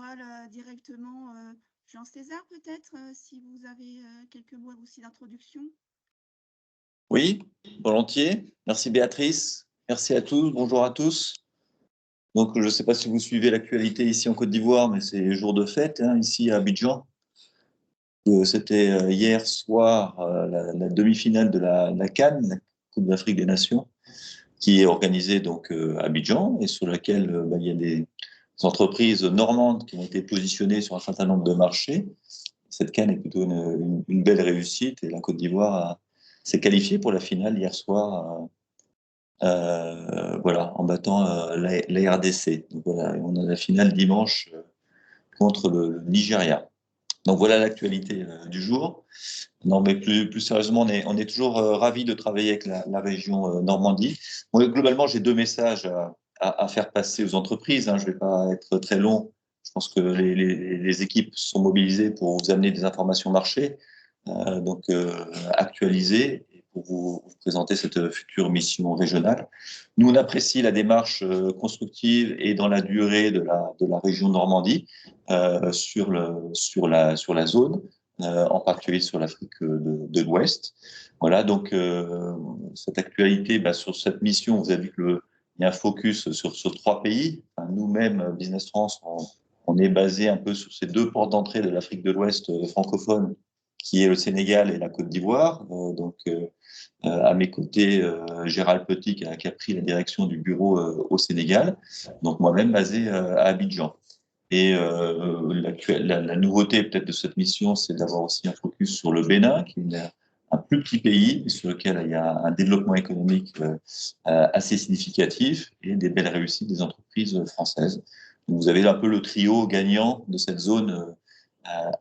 parole directement Jean César, peut-être, si vous avez quelques mots aussi d'introduction. Oui, volontiers. Merci Béatrice. Merci à tous. Bonjour à tous. Donc, je ne sais pas si vous suivez l'actualité ici en Côte d'Ivoire, mais c'est jour de fête ici à Abidjan. C'était hier soir la demi-finale de la CAN, la Coupe d'Afrique des Nations, qui est organisée donc à Abidjan et sur laquelle il y a des entreprises normandes qui ont été positionnées sur un certain nombre de marchés. Cette CAN est plutôt une belle réussite et la Côte d'Ivoire s'est qualifiée pour la finale hier soir. Voilà, en battant la RDC. Donc voilà, on a la finale dimanche contre le Nigeria. Donc voilà l'actualité du jour. Non, mais plus sérieusement, on est toujours ravis de travailler avec la région Normandie. Bon, globalement, j'ai deux messages à faire passer aux entreprises. Je ne vais pas être très long. Je pense que les équipes sont mobilisées pour vous amener des informations marché, donc actualisées, et pour vous présenter cette future mission régionale. Nous, on apprécie la démarche constructive et dans la durée de la région Normandie sur la zone. En particulier sur l'Afrique de l'Ouest. Voilà, donc cette actualité, sur cette mission, vous avez vu qu'il y a un focus sur trois pays. Enfin, nous-mêmes, Business France, on est basé un peu sur ces deux portes d'entrée de l'Afrique de l'Ouest francophone, qui est le Sénégal et la Côte d'Ivoire. À mes côtés, Gérald Petit, qui a pris la direction du bureau au Sénégal. Donc moi-même basé à Abidjan. Et la nouveauté peut-être de cette mission, c'est d'avoir aussi un focus sur le Bénin, qui est un plus petit pays sur lequel il y a un développement économique assez significatif et des belles réussites des entreprises françaises. Donc vous avez un peu le trio gagnant de cette zone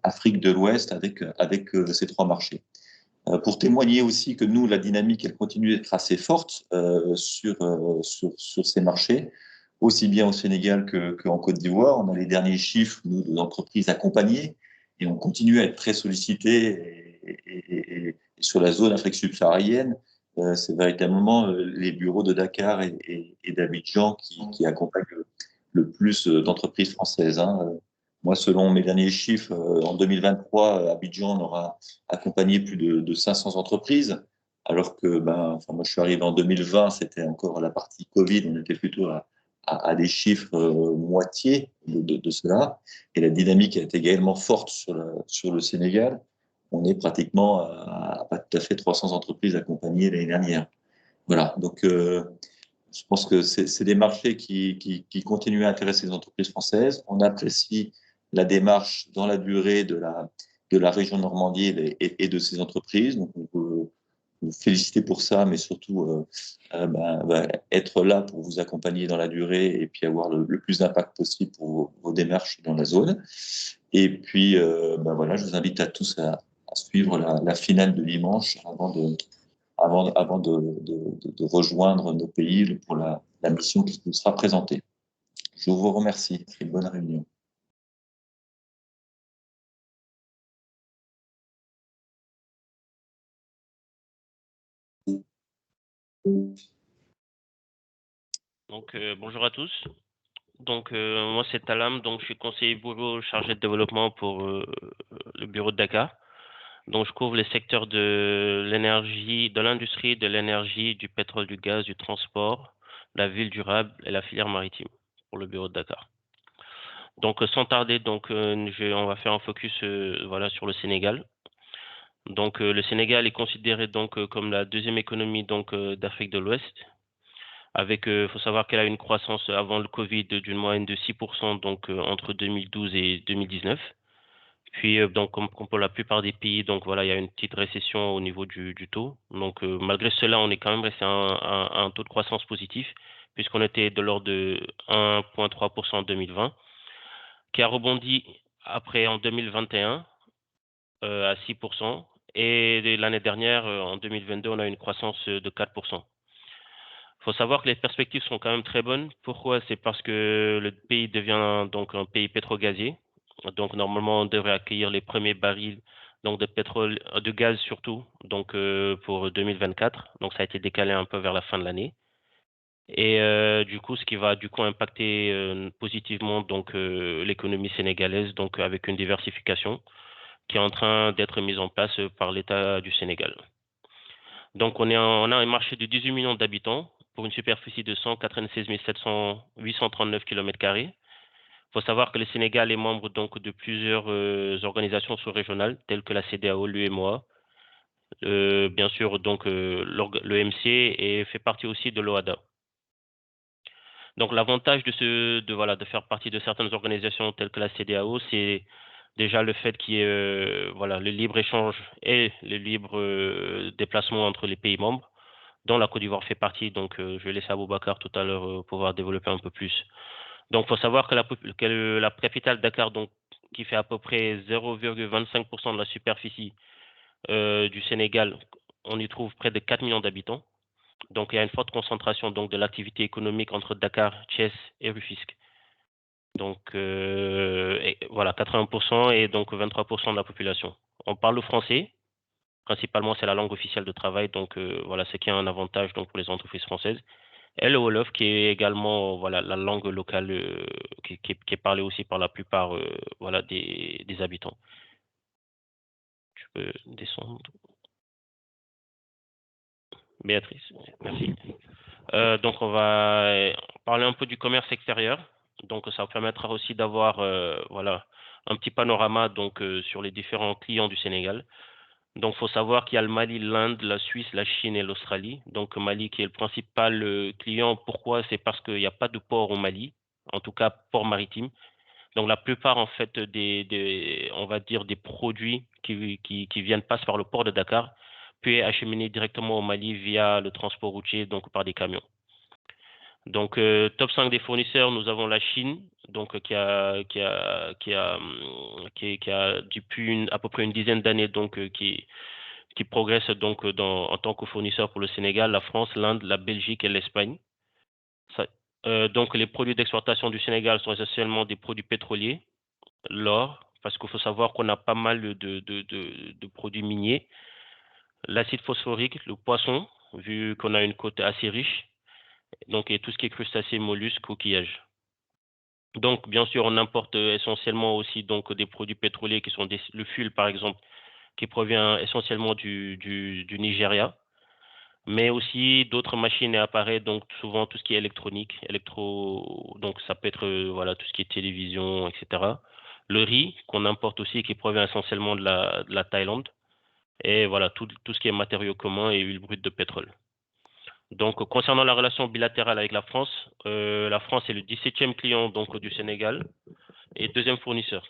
Afrique de l'Ouest avec ces trois marchés. Pour témoigner aussi que nous, la dynamique, elle continue d'être assez forte sur ces marchés, aussi bien au Sénégal qu'en Côte d'Ivoire. On a les derniers chiffres, nous, de l'entreprise accompagnée, et on continue à être très sollicité. Et sur la zone Afrique subsaharienne, c'est véritablement les bureaux de Dakar et d'Abidjan qui accompagnent le plus d'entreprises françaises. Moi, selon mes derniers chiffres, en 2023, Abidjan aura accompagné plus de 500 entreprises, alors que moi, je suis arrivé en 2020, c'était encore la partie Covid, on était plutôt à des chiffres moitié de cela. Et la dynamique est également forte sur le Sénégal. On est pratiquement à pas tout à fait 300 entreprises accompagnées l'année dernière. Voilà, donc je pense que c'est des marchés qui continuent à intéresser les entreprises françaises. On apprécie la démarche dans la durée de la région Normandie et de ces entreprises. Donc, on peut vous féliciter pour ça, mais surtout être là pour vous accompagner dans la durée et puis avoir le plus d'impact possible pour vos démarches dans la zone. Et puis, voilà, je vous invite à tous à suivre la finale de dimanche avant de rejoindre nos pays pour la mission qui nous sera présentée. Je vous remercie. C'est une bonne réunion. Donc, bonjour à tous. Donc, moi, c'est Talam. Donc, je suis conseiller bureau chargé de développement pour le bureau de Dakar. Donc, je couvre les secteurs de l'énergie, de l'industrie, de l'énergie, du pétrole, du gaz, du transport, la ville durable et la filière maritime pour le bureau de Dakar. Donc, sans tarder, donc, on va faire un focus sur le Sénégal. Donc, le Sénégal est considéré donc comme la deuxième économie donc d'Afrique de l'Ouest. Avec, faut savoir qu'elle a une croissance avant le Covid d'une moyenne de 6%, donc entre 2012 et 2019. Puis, donc, comme pour la plupart des pays, donc voilà, il y a une petite récession au niveau du taux. Donc, malgré cela, on est quand même resté à un taux de croissance positif, puisqu'on était de l'ordre de 1,3% en 2020, qui a rebondi après en 2021 à 6%. Et l'année dernière, en 2022, on a une croissance de 4%. Il faut savoir que les perspectives sont quand même très bonnes. Pourquoi? C'est parce que le pays devient donc un pays pétrogazier. Donc normalement, on devrait accueillir les premiers barils donc de pétrole, de gaz surtout, donc pour 2024. Donc ça a été décalé un peu vers la fin de l'année. Et du coup, ce qui va du coup impacter positivement donc l'économie sénégalaise, donc avec une diversification qui est en train d'être mise en place par l'État du Sénégal. Donc on a un marché de 18 millions d'habitants pour une superficie de 196 839 km². Il faut savoir que le Sénégal est membre donc de plusieurs organisations sous-régionales telles que la CEDEAO, l'UEMOA, bien sûr donc l'OMC et fait partie aussi de l'OHADA. Donc l'avantage de faire partie de certaines organisations telles que la CEDEAO, c'est déjà le fait qu'il y ait le libre-échange et le libre déplacement entre les pays membres, dont la Côte d'Ivoire fait partie. Donc je vais laisser Aboubacar tout à l'heure pouvoir développer un peu plus. Donc il faut savoir que la capitale Dakar, donc, qui fait à peu près 0,25% de la superficie du Sénégal, on y trouve près de 4 millions d'habitants. Donc, il y a une forte concentration donc, de l'activité économique entre Dakar, Thiès et Rufisque. Donc, voilà, 80% et donc 23% de la population. On parle le français. Principalement, c'est la langue officielle de travail. Donc, voilà, ce qui est un avantage donc, pour les entreprises françaises. Et le Wolof, qui est également voilà, la langue locale qui est parlée aussi par la plupart voilà, des habitants. Tu peux descendre. Béatrice, merci. Donc, on va parler un peu du commerce extérieur. Donc, ça permettra aussi d'avoir voilà, un petit panorama donc, sur les différents clients du Sénégal. Donc, il faut savoir qu'il y a le Mali, l'Inde, la Suisse, la Chine et l'Australie. Donc, Mali qui est le principal client. Pourquoi? C'est parce qu'il n'y a pas de port au Mali, en tout cas port maritime. Donc, la plupart, en fait, on va dire des produits qui viennent passent par le port de Dakar, puis acheminés directement au Mali via le transport routier, donc par des camions. Donc, top 5 des fournisseurs, nous avons la Chine, donc qui a depuis à peu près une dizaine d'années, donc qui progresse donc en tant que fournisseur pour le Sénégal, la France, l'Inde, la Belgique et l'Espagne. Donc, les produits d'exportation du Sénégal sont essentiellement des produits pétroliers, l'or, parce qu'il faut savoir qu'on a pas mal de produits miniers, l'acide phosphorique, le poisson, vu qu'on a une côte assez riche, donc et tout ce qui est crustacés, mollusques, coquillages. Donc, bien sûr, on importe essentiellement aussi donc des produits pétroliers qui sont le fuel, par exemple, qui provient essentiellement du Nigeria, mais aussi d'autres machines et appareils, donc souvent tout ce qui est électronique, donc ça peut être voilà tout ce qui est télévision, etc. Le riz qu'on importe aussi, qui provient essentiellement de la Thaïlande, et voilà tout ce qui est matériaux communs et huile brute de pétrole. Donc, concernant la relation bilatérale avec la France est le 17e client donc, du Sénégal et deuxième fournisseur.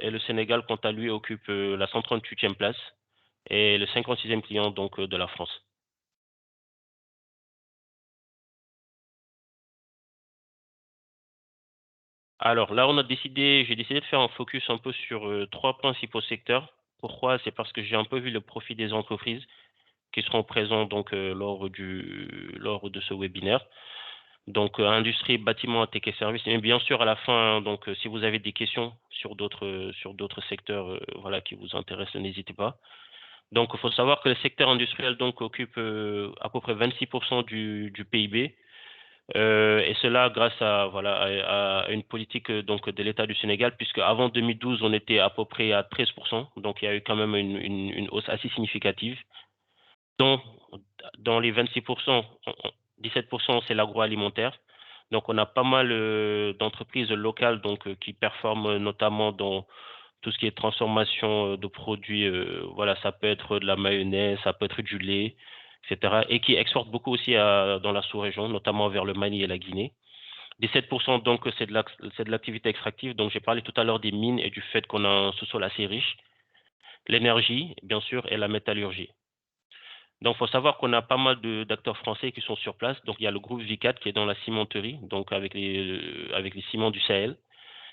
Et le Sénégal, quant à lui, occupe la 138e place et le 56e client donc, de la France. Alors là, j'ai décidé de faire un focus un peu sur 3 principaux secteurs. Pourquoi? C'est parce que j'ai un peu vu le profit des entreprises qui seront présents donc, lors de ce webinaire. Donc, industrie, bâtiment, tech et services. Et bien sûr, à la fin, donc, si vous avez des questions sur d'autres secteurs voilà, qui vous intéressent, n'hésitez pas. Donc, il faut savoir que le secteur industriel donc, occupe à peu près 26% du PIB. Et cela grâce à une politique donc, de l'État du Sénégal, puisque avant 2012, on était à peu près à 13%. Donc, il y a eu quand même une hausse assez significative. Dans les 26%, 17%, c'est l'agroalimentaire. Donc, on a pas mal d'entreprises locales donc, qui performent notamment dans tout ce qui est transformation de produits. Voilà, ça peut être de la mayonnaise, ça peut être du lait, etc. Et qui exportent beaucoup aussi dans la sous-région, notamment vers le Mali et la Guinée. 17%, donc, c'est de l'activité extractive. Donc, j'ai parlé tout à l'heure des mines et du fait qu'on a un sous-sol assez riche. L'énergie, bien sûr, et la métallurgie. Donc, il faut savoir qu'on a pas mal d'acteurs français qui sont sur place. Donc, il y a le groupe Vicat qui est dans la cimenterie, donc avec les ciments du Sahel.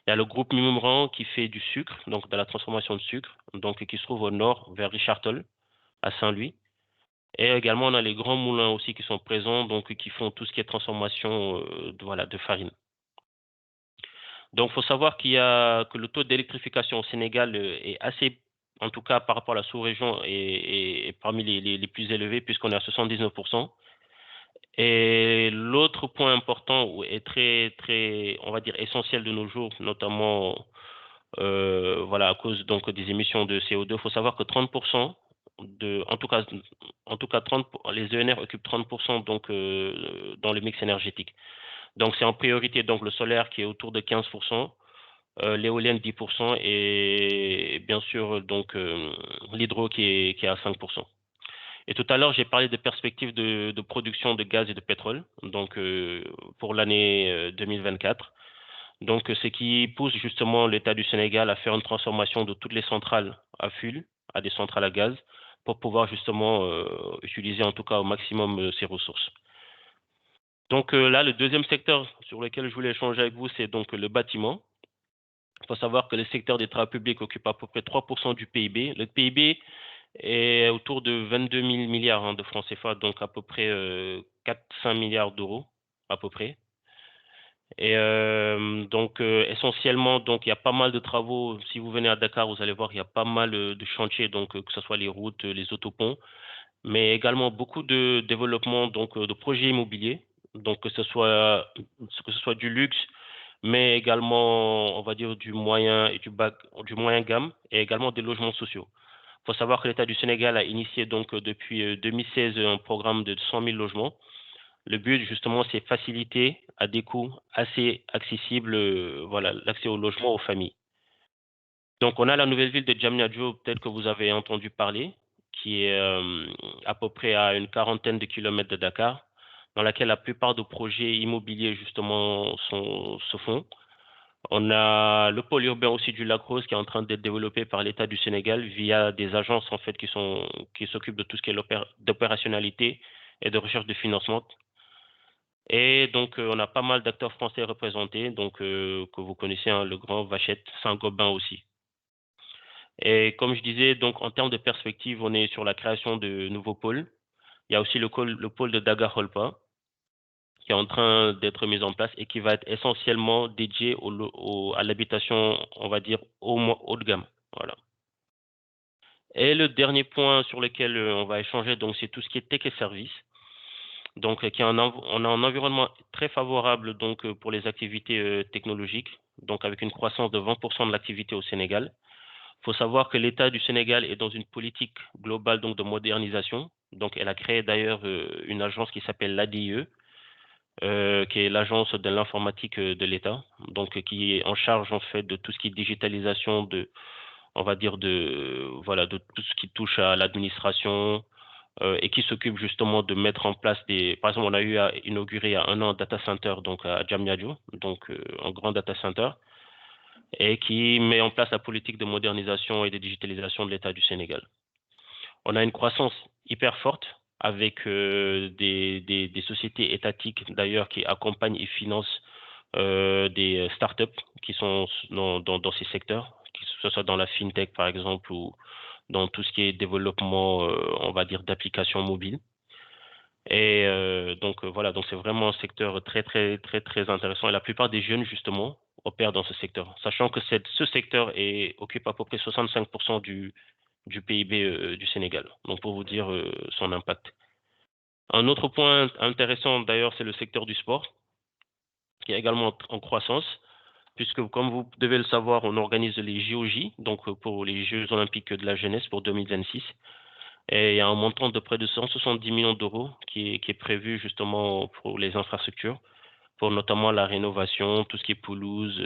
Il y a le groupe Mimran qui fait du sucre, donc de la transformation de sucre, donc qui se trouve au nord, vers Richardton, à Saint-Louis. Et également, on a les grands moulins aussi qui sont présents, donc qui font tout ce qui est transformation de farine. Donc, il faut savoir que le taux d'électrification au Sénégal est assez, en tout cas par rapport à la sous-région, est parmi les plus élevés, puisqu'on est à 79%. Et l'autre point important est très, on va dire, essentiel de nos jours, notamment voilà, à cause donc des émissions de CO2, il faut savoir que 30% en tout cas 30, les ENR occupent 30% donc dans le mix énergétique. Donc c'est en priorité donc le solaire qui est autour de 15%, l'éolienne 10% et bien sûr donc l'hydro qui est à 5%. Et tout à l'heure, j'ai parlé des perspectives de production de gaz et de pétrole, donc pour l'année 2024. Donc, ce qui pousse justement l'État du Sénégal à faire une transformation de toutes les centrales à fût à des centrales à gaz pour pouvoir justement utiliser en tout cas au maximum ces ressources. Donc là, le deuxième secteur sur lequel je voulais échanger avec vous, c'est donc le bâtiment. Il faut savoir que le secteur des travaux publics occupe à peu près 3% du PIB. Le PIB est autour de 22 000 milliards de francs CFA, donc à peu près 4-5 milliards d'euros à peu près. Et donc essentiellement, donc il y a pas mal de travaux. Si vous venez à Dakar, vous allez voir, il y a pas mal de chantiers, donc que ce soit les routes, les autoponts, mais également beaucoup de développement donc de projets immobiliers, donc que ce soit du luxe, mais également on va dire du moyen et du moyen gamme, et également des logements sociaux. Il faut savoir que l'État du Sénégal a initié donc depuis 2016 un programme de 100 000 logements. Le but, justement, c'est faciliter à des coûts assez accessibles voilà, l'accès au logement aux familles. Donc, on a la nouvelle ville de Diamniadio, peut-être que vous avez entendu parler, qui est à peu près à une quarantaine de kilomètres de Dakar, dans laquelle la plupart des projets immobiliers, justement, se font. On a le pôle urbain aussi du Lac Rose qui est en train d'être développé par l'État du Sénégal via des agences, en fait, qui s'occupent de tout ce qui est d'opérationnalité et de recherche de financement. Et donc, on a pas mal d'acteurs français représentés, donc que vous connaissez, hein, le Grand, Vachette, Saint-Gobain aussi. Et comme je disais, donc en termes de perspective, on est sur la création de nouveaux pôles. Il y a aussi le pôle de Daga-Holpa qui est en train d'être mis en place et qui va être essentiellement dédié à l'habitation, on va dire, haut de gamme. Voilà. Et le dernier point sur lequel on va échanger, donc, c'est tout ce qui est tech et services. Donc, on a un environnement très favorable donc, pour les activités technologiques, donc avec une croissance de 20% de l'activité au Sénégal. Il faut savoir que l'État du Sénégal est dans une politique globale donc, de modernisation. Donc, elle a créé d'ailleurs une agence qui s'appelle l'ADIE, qui est l'agence de l'informatique de l'État, donc qui est en charge en fait de tout ce qui est digitalisation on va dire voilà, de tout ce qui touche à l'administration, et qui s'occupe justement de mettre en place par exemple, on a eu à inaugurer il y a 1 an un data center donc à Diamniadio, donc un grand data center, et qui met en place la politique de modernisation et de digitalisation de l'État du Sénégal. On a une croissance hyper forte avec des sociétés étatiques d'ailleurs qui accompagnent et financent des startups qui sont dans ces secteurs, que ce soit dans la fintech par exemple ou dans tout ce qui est développement, on va dire, d'applications mobiles. Et donc voilà, donc c'est vraiment un secteur très, très, très, très intéressant. Et la plupart des jeunes, justement, opèrent dans ce secteur, sachant que ce secteur occupe à peu près 65% du PIB du Sénégal. Donc pour vous dire son impact. Un autre point intéressant, d'ailleurs, c'est le secteur du sport, qui est également en croissance, puisque, comme vous devez le savoir, on organise les JOJ, donc pour les Jeux olympiques de la jeunesse pour 2026. Et il y a un montant de près de 170 millions d'euros qui est prévu justement pour les infrastructures, pour notamment la rénovation, tout ce qui est pelouse,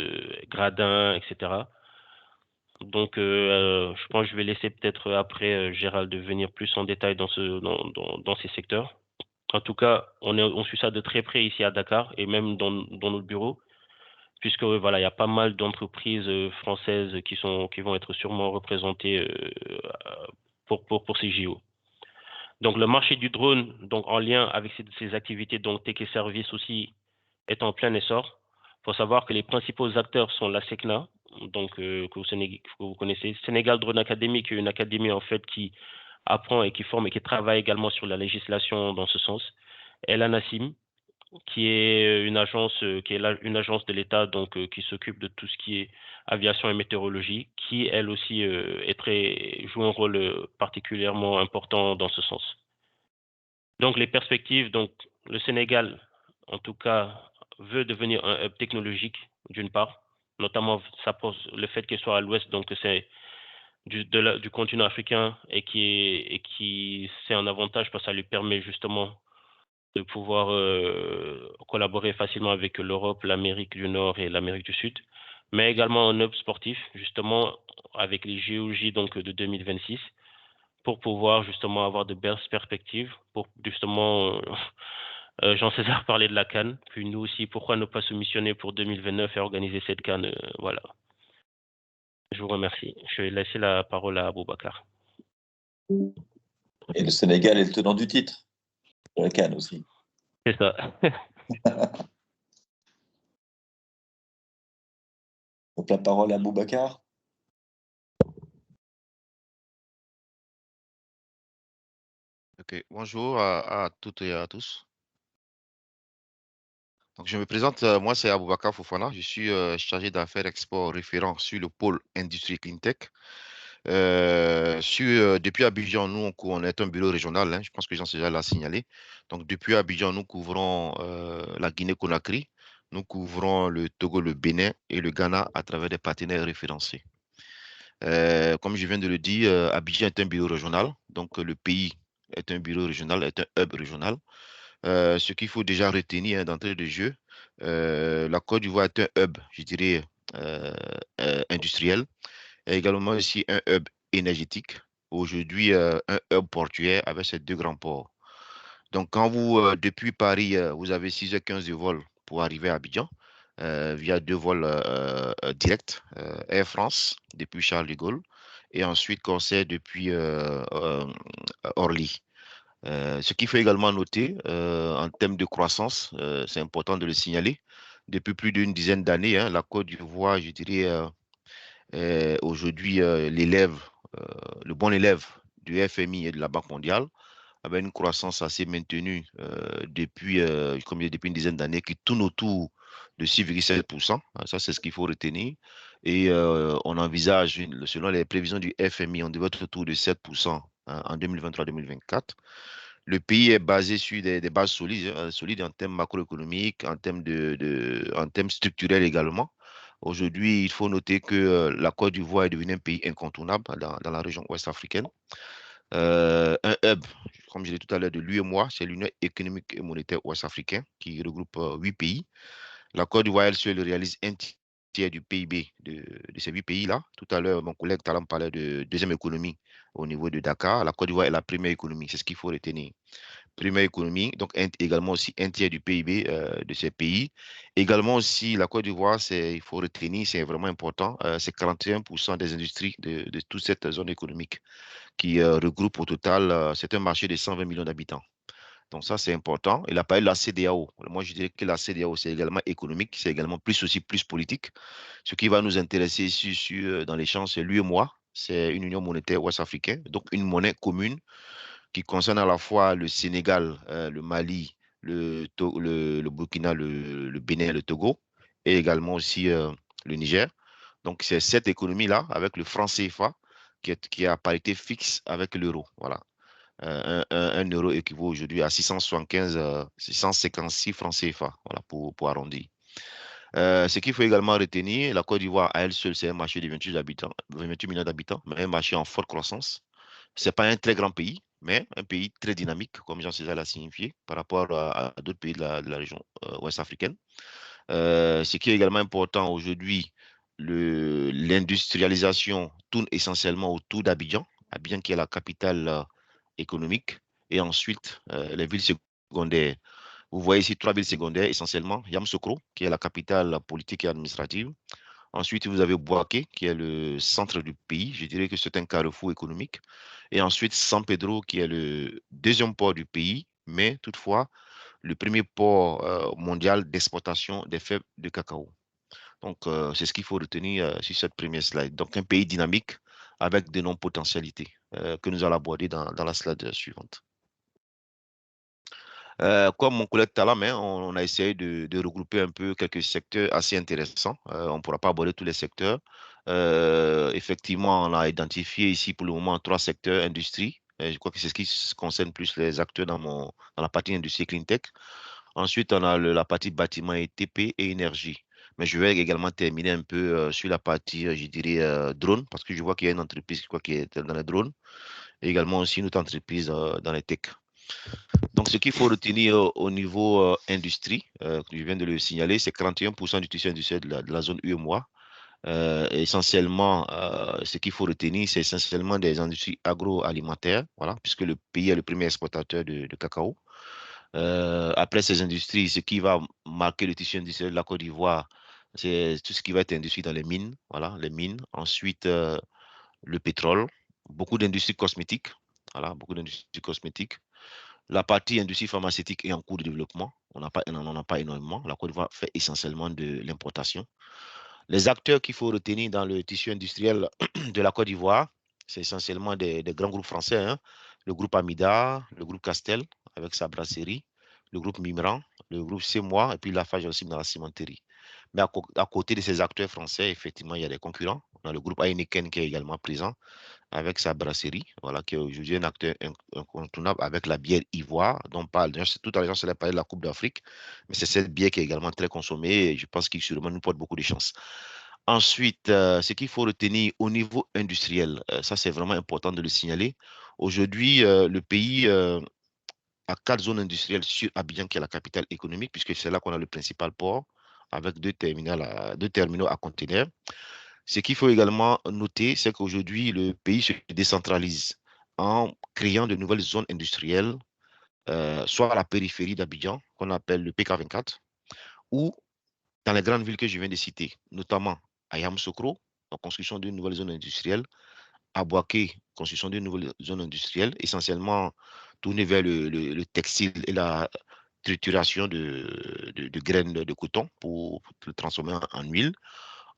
gradins, etc. Donc, je pense que je vais laisser peut-être après Gérald venir plus en détail dans ces secteurs. En tout cas, on suit ça de très près ici à Dakar et même dans notre bureau, puisque voilà, il y a pas mal d'entreprises françaises qui vont être sûrement représentées pour ces JO. Donc, le marché du drone, donc en lien avec ces activités, donc tech et services aussi, est en plein essor. Il faut savoir que les principaux acteurs sont la SECNA, donc que vous connaissez, Sénégal Drone Academy, qui est une académie en fait qui apprend et qui forme et qui travaille également sur la législation dans ce sens. Et la NACIM, qui est une agence de l'État donc qui s'occupe de tout ce qui est aviation et météorologie, qui elle aussi joue un rôle particulièrement important dans ce sens. Donc, les perspectives, donc, le Sénégal, en tout cas, veut devenir un hub technologique, d'une part, notamment ça pose le fait qu'il soit à l'ouest, donc c'est du continent africain et qui c'est un avantage parce que ça lui permet justement de pouvoir collaborer facilement avec l'Europe, l'Amérique du Nord et l'Amérique du Sud, mais également un hub sportif, justement, avec les JOJ donc, de 2026, pour pouvoir justement avoir de belles perspectives, pour justement, Jean-César parlait de la CAN, puis nous aussi, pourquoi ne pas se missionner pour 2029 et organiser cette CAN, voilà. Je vous remercie. Je vais laisser la parole à Aboubacar. Et le Sénégal est le tenant du titre, pour la CAN aussi. C'est ça. Donc la parole à Aboubacar. Ok, bonjour à toutes et à tous. Donc, je me présente, moi c'est Aboubacar Fofana, je suis chargé d'affaires export référent sur le pôle industrie cleantech. Depuis Abidjan, nous on est un bureau régional, hein, je pense que Jean-César l'a signalé. Donc depuis Abidjan, nous couvrons la Guinée-Conakry, nous couvrons le Togo, le Bénin et le Ghana à travers des partenaires référencés. Comme je viens de le dire, Abidjan est un bureau régional, donc le pays est un bureau régional, est un hub régional. Ce qu'il faut déjà retenir hein, d'entrée de jeu, la Côte d'Ivoire est un hub, je dirais, industriel, et également aussi un hub énergétique. Aujourd'hui, un hub portuaire avec ces deux grands ports. Donc, quand vous, depuis Paris, vous avez 6h15 de vol pour arriver à Abidjan, via deux vols directs, Air France depuis Charles de Gaulle, et ensuite Corsair depuis Orly. Ce qu'il faut également noter en termes de croissance, c'est important de le signaler. Depuis plus d'une dizaine d'années, hein, la Côte d'Ivoire, je dirais, aujourd'hui l'élève, le bon élève du FMI et de la Banque mondiale, avec une croissance assez maintenue depuis une dizaine d'années qui tourne autour de 6,7%. Ça, c'est ce qu'il faut retenir. Et on envisage, selon les prévisions du FMI, on devrait être autour de 7% en 2023-2024. Le pays est basé sur des bases solides en termes macroéconomiques, en termes structurels également. Aujourd'hui, il faut noter que la Côte d'Ivoire est devenue un pays incontournable dans la région ouest africaine. Un hub, comme je l'ai dit tout à l'heure, de l'UEMOA, c'est l'Union économique et monétaire ouest-africaine qui regroupe 8 pays. La Côte d'Ivoire, elle seule, réalise un tiers du PIB de ces 8 pays-là. Tout à l'heure, mon collègue Talam parlait de deuxième économie au niveau de Dakar. La Côte d'Ivoire est la première économie, c'est ce qu'il faut retenir. Première économie, donc également aussi un tiers du PIB de ces pays. Également aussi, la Côte d'Ivoire, il faut retenir, c'est vraiment important, c'est 41% des industries de toute cette zone économique qui regroupe au total, c'est un marché de 120 millions d'habitants. Donc ça, c'est important. Il a parlé de la CEDEAO. Moi, je dirais que la CEDEAO, c'est également économique, c'est également plus politique. Ce qui va nous intéresser ici dans l'échange, c'est l'UEMOA, c'est une union monétaire ouest-africaine, donc une monnaie commune qui concerne à la fois le Sénégal, le Mali, le Burkina, le Bénin, le Togo, et également aussi le Niger. Donc, c'est cette économie-là, avec le franc CFA, qui est à parité fixe avec l'euro. Voilà. Un euro équivaut aujourd'hui à 656 francs CFA, voilà, pour arrondir. Ce qu'il faut également retenir, la Côte d'Ivoire, à elle seule, c'est un marché de 28 millions d'habitants, mais un marché en forte croissance. Ce n'est pas un très grand pays, mais un pays très dynamique, comme Jean-César l'a signifié, par rapport à d'autres pays de la région ouest africaine. Ce qui est également important aujourd'hui, l'industrialisation tourne essentiellement autour d'Abidjan, Abidjan qui est la capitale économique, et ensuite les villes secondaires. Vous voyez ici 3 villes secondaires essentiellement, Yamoussoukro, qui est la capitale politique et administrative. Ensuite, vous avez Bouaké, qui est le centre du pays. Je dirais que c'est un carrefour économique. Et ensuite, San Pedro, qui est le deuxième port du pays, mais toutefois, le premier port mondial d'exportation des fèves de cacao. Donc, c'est ce qu'il faut retenir sur cette première slide. Donc, un pays dynamique avec de nombreuses potentialités que nous allons aborder dans la slide suivante. Comme mon collègue Talam, hein, on a essayé de regrouper un peu quelques secteurs assez intéressants. On ne pourra pas aborder tous les secteurs. Effectivement, on a identifié ici pour le moment 3 secteurs: industrie, Je crois que c'est ce qui concerne plus les acteurs dans la partie industrie clean tech. Ensuite, on a la partie bâtiment et TP et énergie. Mais je vais également terminer un peu sur la partie, je dirais, drone, parce que je vois qu'il y a une entreprise qui est dans les drones, et également aussi une autre entreprise dans les tech. Donc, ce qu'il faut retenir au niveau industrie, que je viens de le signaler, c'est 41% du tissu industriel de la zone UEMOA. Essentiellement, ce qu'il faut retenir, c'est essentiellement des industries agroalimentaires, voilà, puisque le pays est le premier exportateur de cacao. Après ces industries, ce qui va marquer le tissu industriel de la Côte d'Ivoire, c'est tout ce qui va être industrie dans les mines, voilà, les mines. Ensuite, le pétrole, beaucoup d'industries cosmétiques, voilà, beaucoup d'industries cosmétiques. La partie industrie pharmaceutique est en cours de développement. On n'en a pas énormément. La Côte d'Ivoire fait essentiellement de l'importation. Les acteurs qu'il faut retenir dans le tissu industriel de la Côte d'Ivoire, c'est essentiellement des grands groupes français, hein. Le groupe Amida, le groupe Castel avec sa brasserie, le groupe Mimran, le groupe Semois et puis Lafarge aussi dans la cimenterie. Mais à côté de ces acteurs français, effectivement, il y a des concurrents. On a le groupe Heineken qui est également présent avec sa brasserie, voilà, qui est aujourd'hui un acteur incontournable avec la bière Ivoire, dont on parle. Tout à l'heure, je parlé de la Coupe d'Afrique, mais c'est cette bière qui est également très consommée et je pense qu'il sûrement nous porte beaucoup de chance. Ensuite, ce qu'il faut retenir au niveau industriel, ça c'est vraiment important de le signaler. Aujourd'hui, le pays a 4 zones industrielles sur Abidjan, qui est la capitale économique, puisque c'est là qu'on a le principal port, avec deux terminaux à conteneurs. Ce qu'il faut également noter, c'est qu'aujourd'hui, le pays se décentralise en créant de nouvelles zones industrielles, soit à la périphérie d'Abidjan, qu'on appelle le PK24, ou dans les grandes villes que je viens de citer, notamment à Yamoussoukro, la construction d'une nouvelle zone industrielle, à Boaké, construction d'une nouvelle zone industrielle, essentiellement tournée vers le textile et la trituration de graines de coton pour le transformer en huile.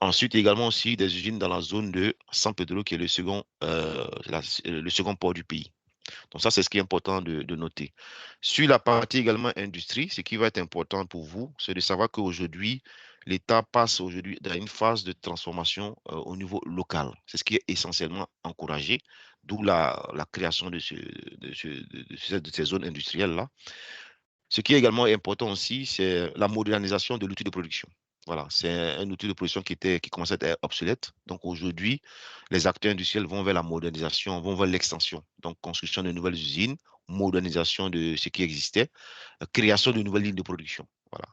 Ensuite, également aussi des usines dans la zone de San Pedro, qui est le second port du pays. Donc ça, c'est ce qui est important de noter. Sur la partie également industrie, ce qui va être important pour vous, c'est de savoir qu'aujourd'hui, l'État passe aujourd'hui dans une phase de transformation au niveau local. C'est ce qui est essentiellement encouragé, d'où la création de ces zones industrielles-là. Ce qui est également important aussi, c'est la modernisation de l'outil de production. Voilà, c'est un outil de production qui commençait à être obsolète. Donc aujourd'hui, les acteurs industriels vont vers la modernisation, vont vers l'extension. Donc construction de nouvelles usines, modernisation de ce qui existait, création de nouvelles lignes de production. Voilà.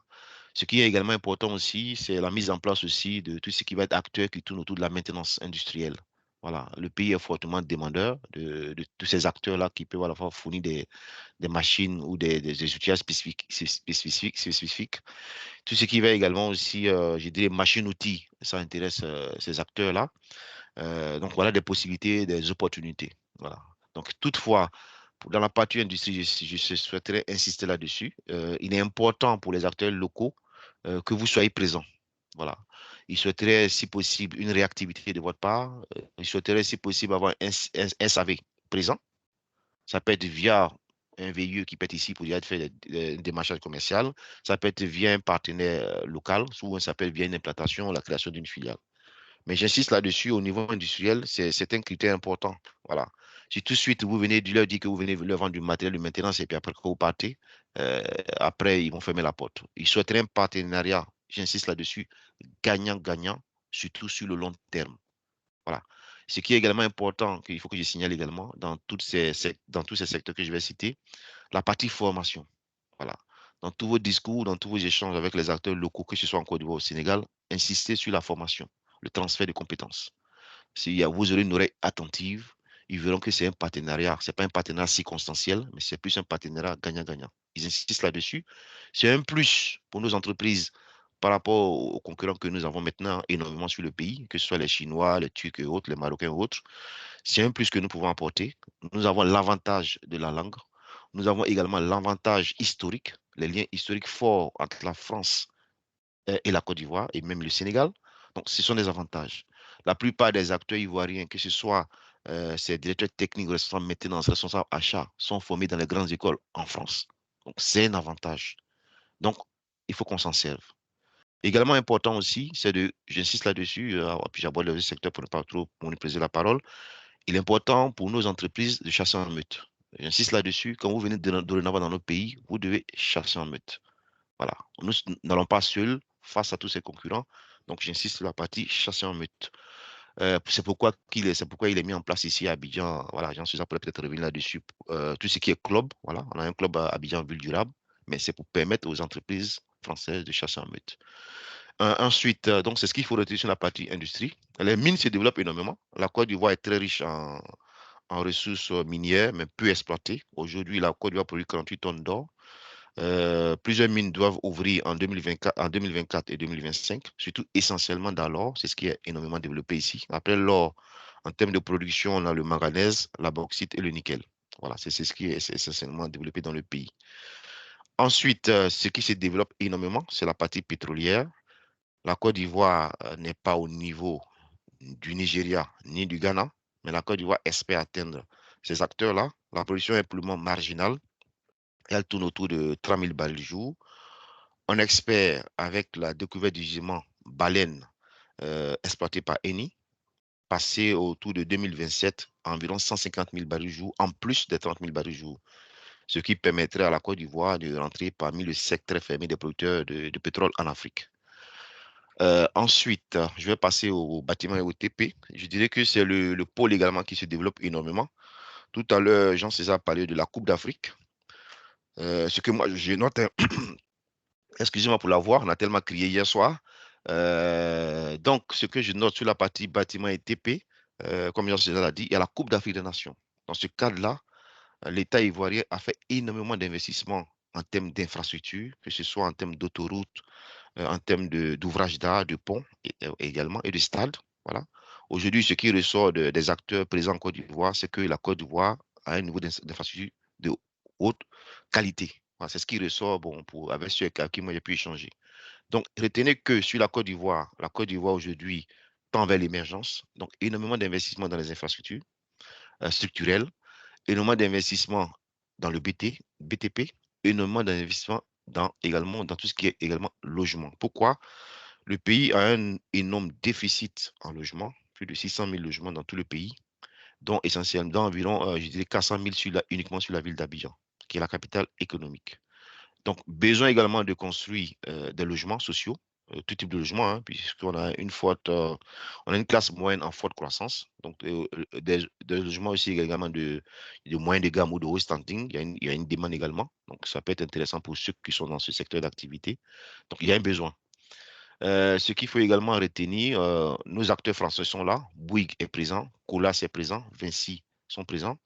Ce qui est également important aussi, c'est la mise en place aussi de tout ce qui va être acteur qui tourne autour de la maintenance industrielle. Voilà, le pays est fortement demandeur de tous ces acteurs-là qui peuvent à la fois fournir des machines ou des outils spécifiques. Tout ce qui va également aussi, je dirais, machines-outils, ça intéresse ces acteurs-là. Donc voilà des possibilités, des opportunités. Voilà. Donc toutefois, dans la partie industrie, je souhaiterais insister là-dessus. Il est important pour les acteurs locaux que vous soyez présents. Voilà. Il souhaiterait, si possible, une réactivité de votre part. Il souhaiterait, si possible, avoir un SAV présent. Ça peut être via un VIE qui peut être ici pour faire des démarchages commerciaux. Ça peut être via un partenaire local, ou ça peut être via une implantation, la création d'une filiale. Mais j'insiste là-dessus, au niveau industriel, c'est un critère important. Voilà. Si tout de suite, vous venez de leur dire que vous venez leur vendre du matériel de maintenance et puis après que vous partez, après, ils vont fermer la porte. Ils souhaiteraient un partenariat, j'insiste là-dessus, gagnant-gagnant, surtout sur le long terme. Voilà. Ce qui est également important, qu'il faut que je signale également, dans tous ces secteurs que je vais citer, la partie formation. Voilà. Dans tous vos discours, dans tous vos échanges avec les acteurs locaux, que ce soit en Côte d'Ivoire ou au Sénégal, insistez sur la formation, le transfert de compétences. Si vous aurez une oreille attentive, ils verront que c'est un partenariat. Ce n'est pas un partenariat circonstanciel, mais c'est plus un partenariat gagnant-gagnant. Ils insistent là-dessus. C'est un plus pour nos entreprises par rapport aux concurrents que nous avons maintenant énormément sur le pays, que ce soit les Chinois, les Turcs et autres, les Marocains et autres. C'est un plus que nous pouvons apporter. Nous avons l'avantage de la langue. Nous avons également l'avantage historique, les liens historiques forts entre la France et la Côte d'Ivoire et même le Sénégal. Donc, ce sont des avantages. La plupart des acteurs ivoiriens, que ce soit ces directeurs techniques, responsables maintenance, responsables achats, sont formés dans les grandes écoles en France. Donc, c'est un avantage. Donc, il faut qu'on s'en serve. Également important aussi, c'est j'insiste là-dessus, puis j'aborde le secteur pour ne pas trop monopoliser la parole, il est important pour nos entreprises de chasser en meute. J'insiste là-dessus, quand vous venez dorénavant dans notre pays, vous devez chasser en meute. Voilà, nous n'allons pas seuls face à tous ces concurrents, donc j'insiste sur la partie chasser en meute. C'est pourquoi il est mis en place ici à Abidjan. Voilà, Jean-César pourrait peut-être revenir là-dessus. Tout ce qui est club, voilà, on a un club à Abidjan Ville Durable, mais c'est pour permettre aux entreprises françaises de chasser en meute. Ensuite, donc c'est ce qu'il faut retenir sur la partie industrie. Les mines se développent énormément. La Côte d'Ivoire est très riche en ressources minières, mais peu exploitées. Aujourd'hui, la Côte d'Ivoire produit 48 tonnes d'or. Plusieurs mines doivent ouvrir en 2024 et 2025, surtout essentiellement dans l'or. C'est ce qui est énormément développé ici. Après l'or, en termes de production, on a le manganèse, la bauxite et le nickel. Voilà, c'est ce qui est essentiellement développé dans le pays. Ensuite, ce qui se développe énormément, c'est la partie pétrolière. La Côte d'Ivoire n'est pas au niveau du Nigeria ni du Ghana, mais la Côte d'Ivoire espère atteindre ces acteurs-là. La production est plus ou moins marginale. Elle tourne autour de 3000 barils jour. On espère, avec la découverte du gisement baleine exploité par Eni, passer autour de 2027 à environ 150 000 barils jour, en plus des 30 000 barils jour, ce qui permettrait à la Côte d'Ivoire de rentrer parmi le secteur fermé des producteurs de pétrole en Afrique. Ensuite, je vais passer au bâtiment et au TP. Je dirais que c'est le pôle également qui se développe énormément. Tout à l'heure, Jean-César parlait de la Coupe d'Afrique. Ce que moi, je note, excusez-moi pour la voix, on a tellement crié hier soir. Donc, ce que je note sur la partie bâtiment et TP, comme Jean-César l'a dit, il y a la Coupe d'Afrique des Nations. Dans ce cadre-là, l'État ivoirien a fait énormément d'investissements en termes d'infrastructures, que ce soit en termes d'autoroutes, en termes d'ouvrages d'art, de ponts également, et de stades. Voilà. Aujourd'hui, ce qui ressort des acteurs présents en Côte d'Ivoire, c'est que la Côte d'Ivoire a un niveau d'infrastructure de haute qualité. Voilà, c'est ce qui ressort avec ceux avec qui moi j'ai pu échanger. Donc, retenez que sur la Côte d'Ivoire aujourd'hui tend vers l'émergence, donc énormément d'investissements dans les infrastructures structurelles, énormément d'investissements dans le BTP, énormément d'investissements également dans tout ce qui est également logement. Pourquoi? Le pays a un énorme déficit en logement, plus de 600 000 logements dans tout le pays, dont essentiellement environ, je dirais, 400 000 uniquement sur la ville d'Abidjan, qui est la capitale économique. Donc, besoin également de construire des logements sociaux, tout type de logement, hein, puisqu'on a on a une classe moyenne en forte croissance. Donc, des logements aussi également de moyen de gamme ou de haut standing. Il y a une demande également. Donc, ça peut être intéressant pour ceux qui sont dans ce secteur d'activité. Donc, il y a un besoin. Ce qu'il faut également retenir, nos acteurs français sont là. Bouygues est présent, Colas est présent, Vinci sont présents.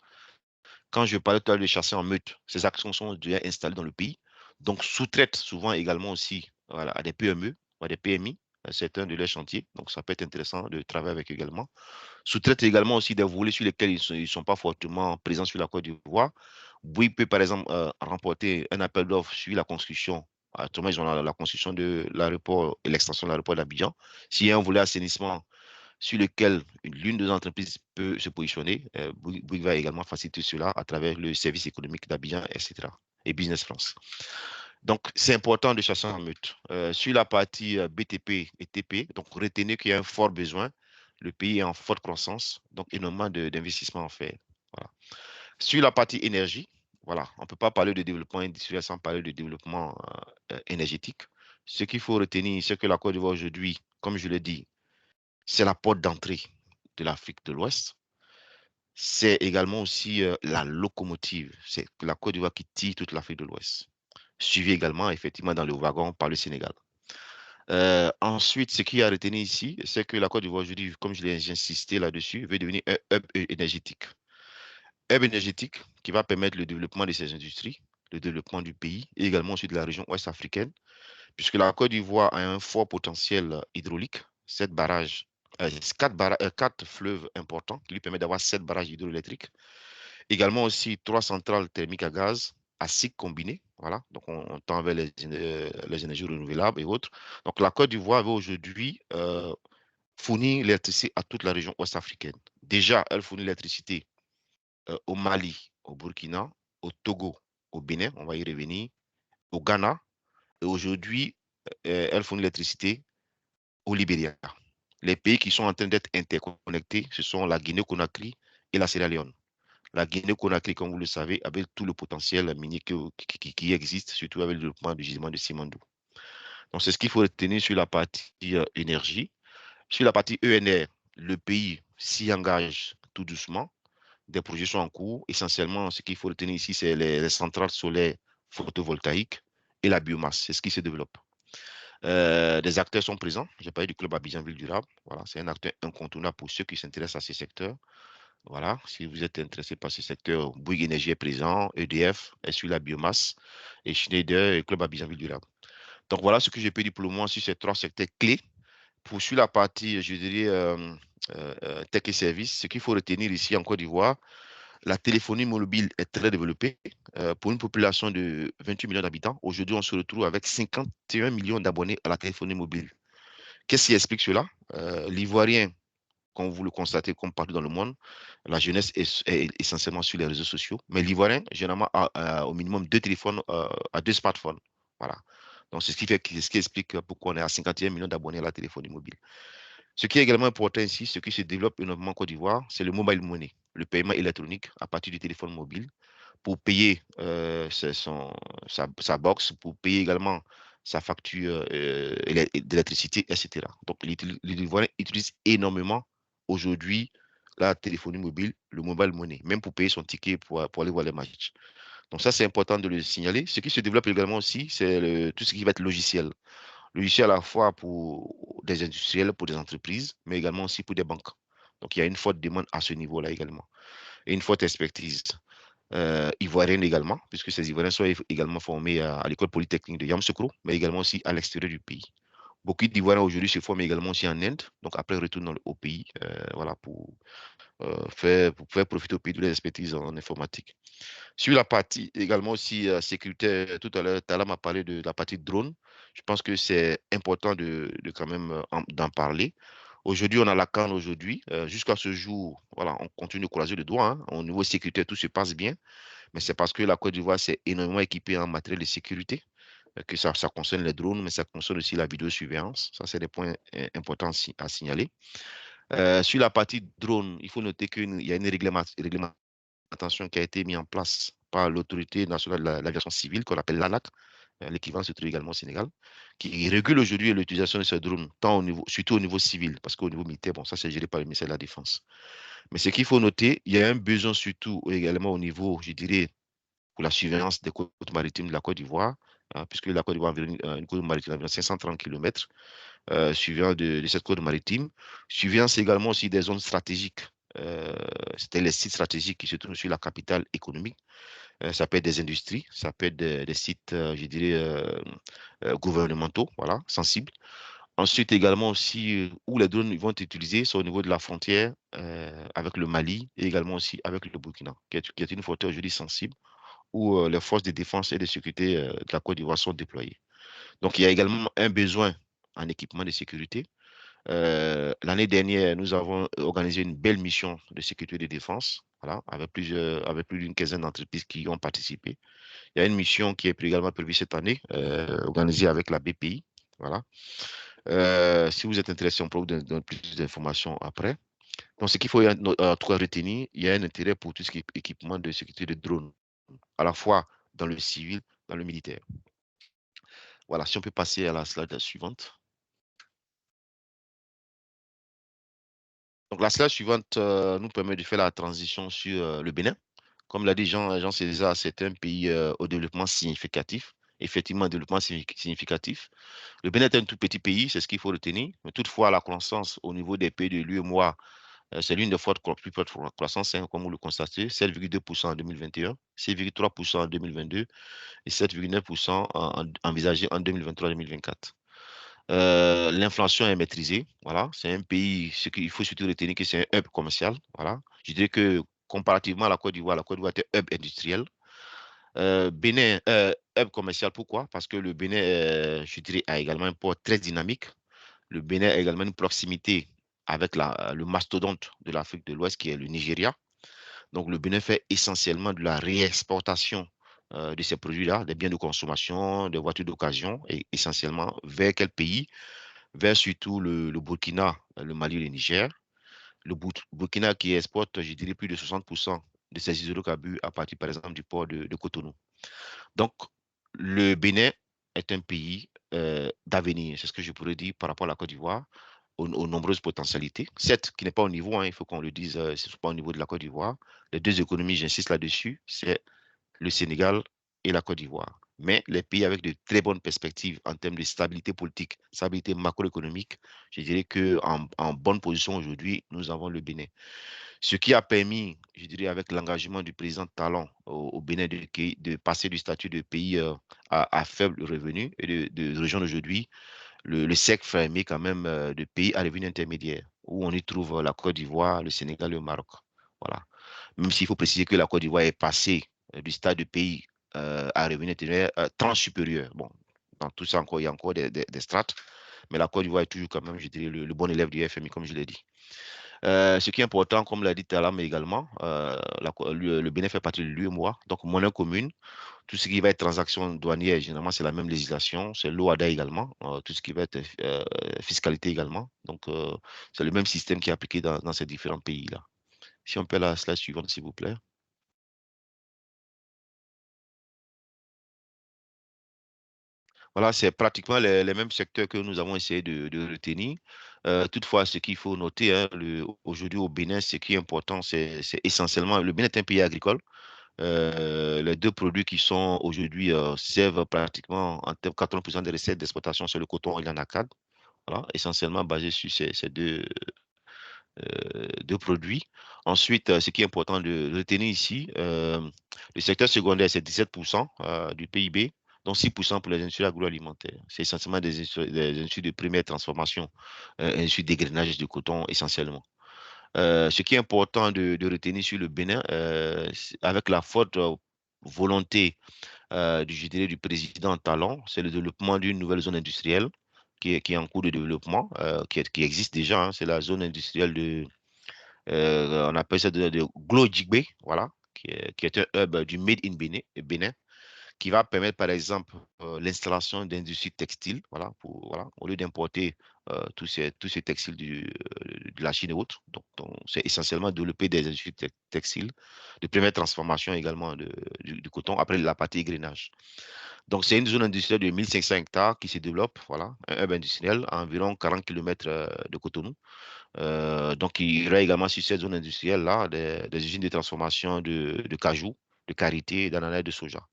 Quand je parlais tout à l'heure de chasser en meute, ces actions sont déjà installées dans le pays. Donc, sous-traitent souvent également aussi voilà, à des PME, à des PMI, certains de leurs chantiers. Donc, ça peut être intéressant de travailler avec également. Sous-traitent également aussi des volets sur lesquels ils ne sont pas fortement présents sur la Côte d'Ivoire. Bouygues peut, par exemple, remporter un appel d'offres sur la construction. Actuellement, ils ont la construction de l'aéroport et l'extension de l'aéroport d'Abidjan. S'il y a un volet assainissement sur lequel l'une des entreprises peut se positionner, Bouygues va également faciliter cela à travers le service économique d'Abidjan, etc. et Business France. Donc, c'est important de chasser en meute. Sur la partie BTP et TP, donc retenez qu'il y a un fort besoin. Le pays est en forte croissance, donc énormément d'investissements à faire. Voilà. Sur la partie énergie, voilà, on ne peut pas parler de développement industriel sans parler de développement énergétique. Ce qu'il faut retenir, c'est que la Côte d'Ivoire aujourd'hui, comme je l'ai dit, c'est la porte d'entrée de l'Afrique de l'Ouest. C'est également aussi la locomotive. C'est la Côte d'Ivoire qui tire toute l'Afrique de l'Ouest. Suivi également, effectivement, dans le wagon par le Sénégal. Ensuite, ce qu'il y a à retenir ici, c'est que la Côte d'Ivoire, aujourd'hui, comme j'ai insisté là-dessus, veut devenir un hub énergétique. Hub énergétique qui va permettre le développement de ces industries, le développement du pays et également aussi de la région ouest africaine, puisque la Côte d'Ivoire a un fort potentiel hydraulique, 7 barrages, 4 fleuves importants qui lui permettent d'avoir 7 barrages hydroélectriques. Également aussi 3 centrales thermiques à gaz à cycle combiné. Voilà, donc on tend vers les énergies renouvelables et autres. Donc la Côte d'Ivoire veut aujourd'hui fournir l'électricité à toute la région ouest africaine. Déjà, elle fournit l'électricité au Mali, au Burkina, au Togo, au Bénin, on va y revenir, au Ghana. Et aujourd'hui, elle fournit l'électricité au Libéria. Les pays qui sont en train d'être interconnectés, ce sont la Guinée-Conakry et la Sierra Leone. La Guinée-Conakry, comme vous le savez, avec tout le potentiel minier qui existe, surtout avec le développement du gisement de Simandou. Donc, c'est ce qu'il faut retenir sur la partie énergie. Sur la partie ENR, le pays s'y engage tout doucement. Des projets sont en cours. Essentiellement, ce qu'il faut retenir ici, c'est les centrales solaires photovoltaïques et la biomasse. C'est ce qui se développe. Des acteurs sont présents. J'ai parlé du club Abidjan Ville Durable. Voilà, c'est un acteur incontournable pour ceux qui s'intéressent à ces secteurs. Voilà, si vous êtes intéressé par ce secteur, Bouygues Énergie est présent, EDF est sur la biomasse et Schneider et Club Abidjan Ville Durable. Donc voilà ce que je peux dire pour le moment sur ces 3 secteurs clés. Pour sur la partie, je dirais, tech et services, ce qu'il faut retenir ici en Côte d'Ivoire, la téléphonie mobile est très développée. Pour une population de 28 millions d'habitants, aujourd'hui, on se retrouve avec 51 millions d'abonnés à la téléphonie mobile. Qu'est-ce qui explique cela? L'Ivoirien, comme vous le constatez, comme partout dans le monde, la jeunesse est essentiellement sur les réseaux sociaux. Mais l'Ivoirien, généralement, a au minimum 2 téléphones, a 2 smartphones. Voilà. Donc, c'est ce qui explique pourquoi on est à 51 millions d'abonnés à la téléphonie mobile. Ce qui est également important ici, ce qui se développe énormément en Côte d'Ivoire, c'est le mobile money, le paiement électronique à partir du téléphone mobile pour payer sa box, pour payer également sa facture d'électricité, etc. Donc, l'Ivoirien utilise énormément aujourd'hui la téléphonie mobile, le mobile money, même pour payer son ticket pour aller voir les matchs. Donc, ça, c'est important de le signaler. Ce qui se développe également aussi, c'est tout ce qui va être logiciel. Logiciel à la fois pour des industriels, pour des entreprises, mais également aussi pour des banques. Donc, il y a une forte demande à ce niveau-là également. Et une forte expertise ivoirienne également, puisque ces Ivoiriens sont également formés à l'école polytechnique de Yamoussoukro, mais également aussi à l'extérieur du pays. Beaucoup d'Ivoiriens aujourd'hui se forment également aussi en Inde, donc après retournent au pays, voilà, pour faire profiter au pays de l'expertise en informatique. Sur la partie également aussi sécuritaire, tout à l'heure, Tala m'a parlé de la partie drone. Je pense que c'est important de quand même d'en parler. Aujourd'hui, on a la CAN aujourd'hui. Jusqu'à ce jour, voilà, on continue de croiser le doigt. Hein. Au niveau sécuritaire, tout se passe bien. Mais c'est parce que la Côte d'Ivoire s'est énormément équipée en matériel de sécurité, que ça concerne les drones, mais ça concerne aussi la vidéosurveillance. Ça, c'est des points importants à signaler. Sur la partie drone, il faut noter qu'il y a une réglementation qui a été mise en place par l'autorité nationale de l'aviation civile qu'on appelle l'ANAC, l'équivalent se trouve également au Sénégal, qui régule aujourd'hui l'utilisation de ces drones, surtout au niveau civil, parce qu'au niveau militaire, bon, ça c'est géré par le ministère de la Défense. Mais ce qu'il faut noter, il y a un besoin surtout également au niveau, je dirais, pour la surveillance des côtes maritimes de la Côte d'Ivoire, hein, puisque la Côte d'Ivoire a une côte maritime d'environ 530 km, suivant de cette côte maritime. Surveillance également aussi des zones stratégiques. C'était les sites stratégiques qui se trouvent sur la capitale économique. Ça peut être des industries, ça peut être des sites, je dirais, gouvernementaux, voilà, sensibles. Ensuite, également aussi, où les drones vont être utilisés, c'est au niveau de la frontière avec le Mali et également aussi avec le Burkina, qui est une frontière aujourd'hui sensible, où les forces de défense et de sécurité de la Côte d'Ivoire sont déployées. Donc, il y a également un besoin en équipement de sécurité. L'année dernière, nous avons organisé une belle mission de sécurité et de défense, voilà, avec plus d'une quinzaine d'entreprises qui y ont participé. Il y a une mission qui est également prévue cette année, organisée avec la BPI. Voilà. Si vous êtes intéressé, on peut vous donner plus d'informations après. Donc, ce qu'il faut en tout cas retenir, il y a un intérêt pour tout ce qui est équipement de sécurité de drones, à la fois dans le civil, dans le militaire. Voilà, si on peut passer à la slide suivante. Donc, la slide suivante nous permet de faire la transition sur le Bénin. Comme l'a dit Jean César, c'est un pays au développement significatif, effectivement un développement significatif. Le Bénin est un tout petit pays, c'est ce qu'il faut retenir. Mais toutefois, la croissance au niveau des pays de l'UEMOA, c'est l'une des plus fortes croissances, hein, comme vous le constatez, 7,2% en 2021, 6,3% en 2022 et 7,9% envisagé en 2023-2024. L'inflation est maîtrisée. Voilà, c'est un pays, ce qu'il faut surtout retenir que c'est un hub commercial. Voilà, je dirais que comparativement à la Côte d'Ivoire est un hub industriel. Bénin, hub commercial, pourquoi? Parce que le Bénin, je dirais, a également un port très dynamique. Le Bénin a également une proximité avec le mastodonte de l'Afrique de l'Ouest qui est le Nigeria. Donc, le Bénin fait essentiellement de la réexportation de ces produits-là, des biens de consommation, des voitures d'occasion, et essentiellement vers quel pays? Vers surtout le Burkina, le Mali et le Niger. le Burkina qui exporte, je dirais, plus de 60% de ses hydrocarbures à partir, par exemple, du port de Cotonou. Donc, le Bénin est un pays d'avenir, c'est ce que je pourrais dire par rapport à la Côte d'Ivoire, aux nombreuses potentialités. Certes, qui n'est pas au niveau, hein, il faut qu'on le dise, ce n'est pas au niveau de la Côte d'Ivoire. Les deux économies, j'insiste là-dessus, c'est le Sénégal et la Côte d'Ivoire. Mais les pays avec de très bonnes perspectives en termes de stabilité politique, stabilité macroéconomique, je dirais qu'en bonne position aujourd'hui, nous avons le Bénin. Ce qui a permis, je dirais, avec l'engagement du président Talon au Bénin de passer du statut de pays à faible revenu et de rejoindre aujourd'hui le cercle fermé quand même de pays à revenu intermédiaire, où on y trouve la Côte d'Ivoire, le Sénégal et le Maroc. Voilà. Même s'il faut préciser que la Côte d'Ivoire est passée du stade de pays à revenu intermédiaire tranche supérieure. Bon, dans tout ça, encore, il y a encore des strates, mais la Côte d'Ivoire est toujours quand même, je dirais, le bon élève du FMI, comme je l'ai dit. Ce qui est important, comme l'a dit Talam également, le Bénin fait partie de l'UEMOA, donc monnaie commune. Tout ce qui va être transaction douanière, généralement, c'est la même législation. C'est l'OADA également, tout ce qui va être fiscalité également. Donc, c'est le même système qui est appliqué dans ces différents pays-là. Si on peut la slide suivante, s'il vous plaît. Voilà, c'est pratiquement les mêmes secteurs que nous avons essayé de retenir. Toutefois, ce qu'il faut noter, hein, aujourd'hui au Bénin, ce qui est important, c'est essentiellement, le Bénin est un pays agricole. Les deux produits qui sont aujourd'hui servent pratiquement en termes 80% des recettes d'exportation, c'est le coton et l'anacarde. Voilà, essentiellement basé sur ces deux produits. Ensuite, ce qui est important de retenir ici, le secteur secondaire, c'est 17% du PIB, donc 6% pour les industries agroalimentaires. C'est essentiellement des industries de première transformation, industries d'égrenage de coton essentiellement. Ce qui est important de retenir sur le Bénin, avec la forte volonté je dirais, du président Talon, c'est le développement d'une nouvelle zone industrielle qui est en cours de développement, qui existe déjà. Hein. C'est la zone industrielle on appelle ça de Glojigbe, voilà, qui est un hub du Made in Bénin, qui va permettre, par exemple, l'installation d'industries textiles, voilà, au lieu d'importer tous ces textiles de la Chine et autres. Donc c'est essentiellement développer des industries textiles, de première transformation également du coton, après la partie égrenage. Donc, c'est une zone industrielle de 1500 hectares qui se développe, voilà, un hub industriel à environ 40 km de Cotonou. Donc, il y aura également sur cette zone industrielle-là des usines de transformation de cajou, de karité et d'ananas de soja.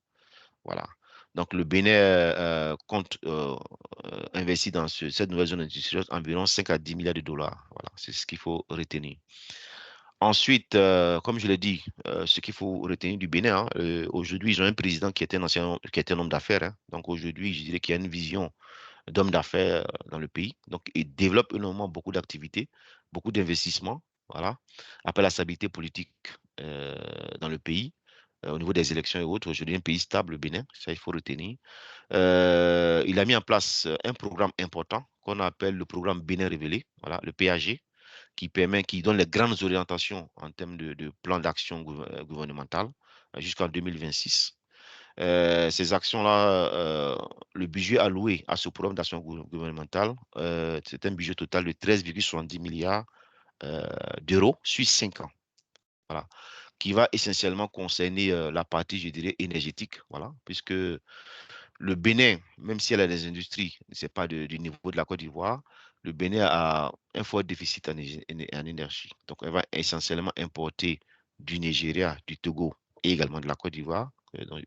Voilà. Donc, le Bénin compte investir dans cette nouvelle zone industrielle environ 5 à 10 milliards de dollars. Voilà, c'est ce qu'il faut retenir. Ensuite, comme je l'ai dit, ce qu'il faut retenir du Bénin, hein, aujourd'hui, ils ont un président qui était un homme d'affaires. Hein. Donc aujourd'hui, je dirais qu'il y a une vision d'homme d'affaires dans le pays. Donc, il développe énormément beaucoup d'activités, beaucoup d'investissements. Voilà. Après la stabilité politique dans le pays, au niveau des élections et autres, aujourd'hui, un pays stable, le Bénin, ça il faut retenir. Il a mis en place un programme important qu'on appelle le programme Bénin Révélé, voilà, le PAG, qui donne les grandes orientations en termes de plan d'action gouvernemental jusqu'en 2026. Ces actions-là, le budget alloué à ce programme d'action gouvernementale, c'est un budget total de 13,70 milliards d'euros sur 5 ans. Voilà, qui va essentiellement concerner la partie, je dirais, énergétique, voilà, puisque le Bénin, même si elle a des industries, ce n'est pas du niveau de la Côte d'Ivoire, le Bénin a un fort déficit en énergie. Donc, elle va essentiellement importer du Nigeria, du Togo et également de la Côte d'Ivoire,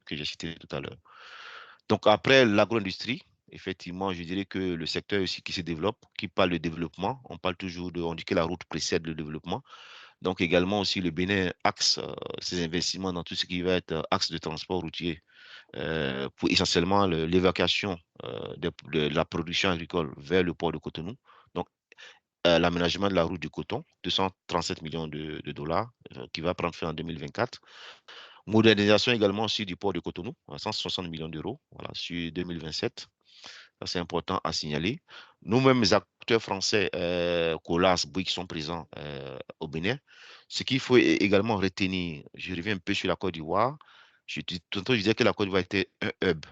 que j'ai cité tout à l'heure. Donc, après l'agro-industrie, effectivement, je dirais que le secteur aussi qui se développe, qui parle de développement, on dit que la route précède le développement. Donc, également aussi, le Bénin axe ses investissements dans tout ce qui va être axe de transport routier pour essentiellement l'évacuation de la production agricole vers le port de Cotonou. Donc, l'aménagement de la route du coton, 237 millions de dollars, qui va prendre fin en 2024. Modernisation également aussi du port de Cotonou, 160 millions d'euros, voilà, sur 2027. C'est important à signaler. Nous-mêmes, les acteurs français, Colas, Bouygues, qui sont présents au Bénin. Ce qu'il faut également retenir, je reviens un peu sur la Côte d'Ivoire. Tantôt, je disais que la Côte d'Ivoire était un hub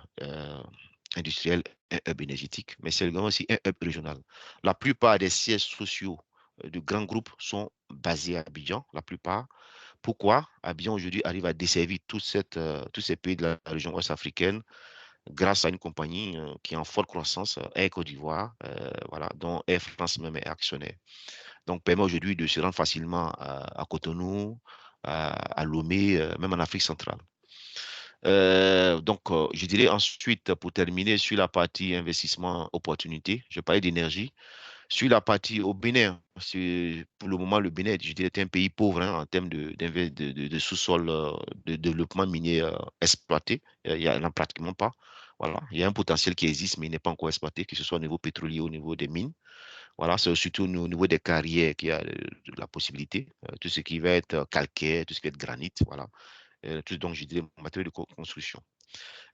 industriel, un hub énergétique, mais c'est également aussi un hub régional. La plupart des sièges sociaux de grands groupes sont basés à Abidjan, la plupart. Pourquoi Abidjan aujourd'hui arrive à desservir tous ces pays de la région ouest africaine grâce à une compagnie qui est en forte croissance, Air Côte d'Ivoire, voilà, dont Air France même est actionnaire. Donc, permet aujourd'hui de se rendre facilement à Cotonou, à Lomé, même en Afrique centrale. Donc, je dirais ensuite, pour terminer sur la partie investissement opportunité, je parlais d'énergie. Sur la partie au Bénin, pour le moment, le Bénin, je dirais, est un pays pauvre hein, en termes de sous-sol, de développement minier exploité. Il n'y en a pratiquement pas. Voilà. Il y a un potentiel qui existe, mais il n'est pas encore exploité, que ce soit au niveau pétrolier ou au niveau des mines. Voilà, c'est surtout au niveau des carrières qu'il y a la possibilité. Tout ce qui va être calcaire, tout ce qui va être granit, voilà. Tout donc, je dirais, matériaux de construction.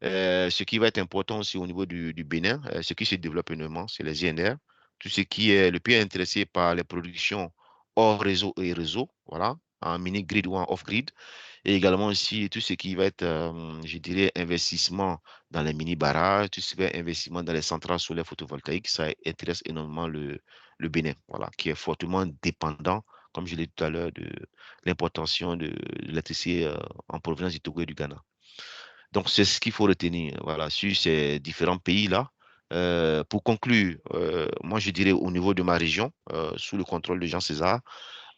Ce qui va être important aussi au niveau du Bénin, ce qui se développe énormément, c'est les INR. Tout ce qui est le plus intéressé par les productions hors réseau et réseau, voilà, en mini-grid ou en off-grid. Et également aussi tout ce qui va être, je dirais, investissement dans les mini-barrages, tout ce qui va être investissement dans les centrales solaires photovoltaïques, ça intéresse énormément le Bénin, voilà, qui est fortement dépendant, comme je l'ai dit tout à l'heure, de l'importation de l'électricité en provenance du Togo et du Ghana. Donc, c'est ce qu'il faut retenir, voilà, sur ces différents pays-là. Pour conclure, moi, je dirais au niveau de ma région, sous le contrôle de Jean César,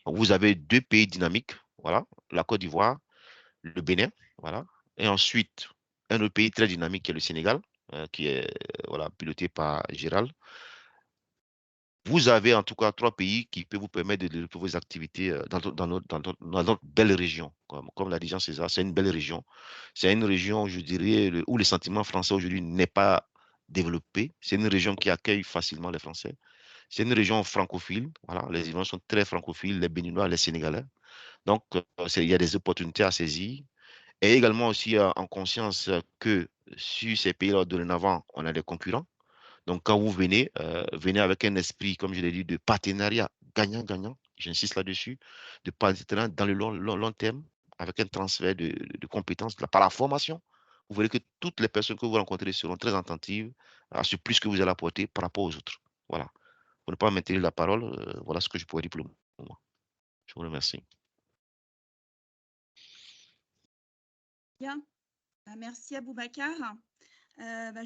vous avez deux pays dynamiques, voilà, la Côte d'Ivoire, le Bénin, voilà, et ensuite un autre pays très dynamique qui est le Sénégal, qui est voilà, piloté par Gérald. Vous avez en tout cas trois pays qui peuvent vous permettre de développer vos activités dans notre belle région. Comme l'a dit Jean César, c'est une belle région. C'est une région, je dirais, où le sentiment français aujourd'hui n'est pas développé. C'est une région qui accueille facilement les Français. C'est une région francophile. Voilà, les Ivoiriens sont très francophiles, les Béninois, les Sénégalais. Donc, il y a des opportunités à saisir. Et également aussi en conscience que sur ces pays-là, dorénavant, on a des concurrents. Donc, quand vous venez, venez avec un esprit, comme je l'ai dit, de partenariat gagnant-gagnant, j'insiste là-dessus, de partenariat dans le long terme, avec un transfert de compétences par la formation. Vous verrez que toutes les personnes que vous rencontrez seront très attentives à ce plus que vous allez apporter par rapport aux autres. Voilà. Pour ne pas maintenir la parole, voilà ce que je pourrais dire pour le moment. Je vous remercie. Bien. Merci Aboubacar.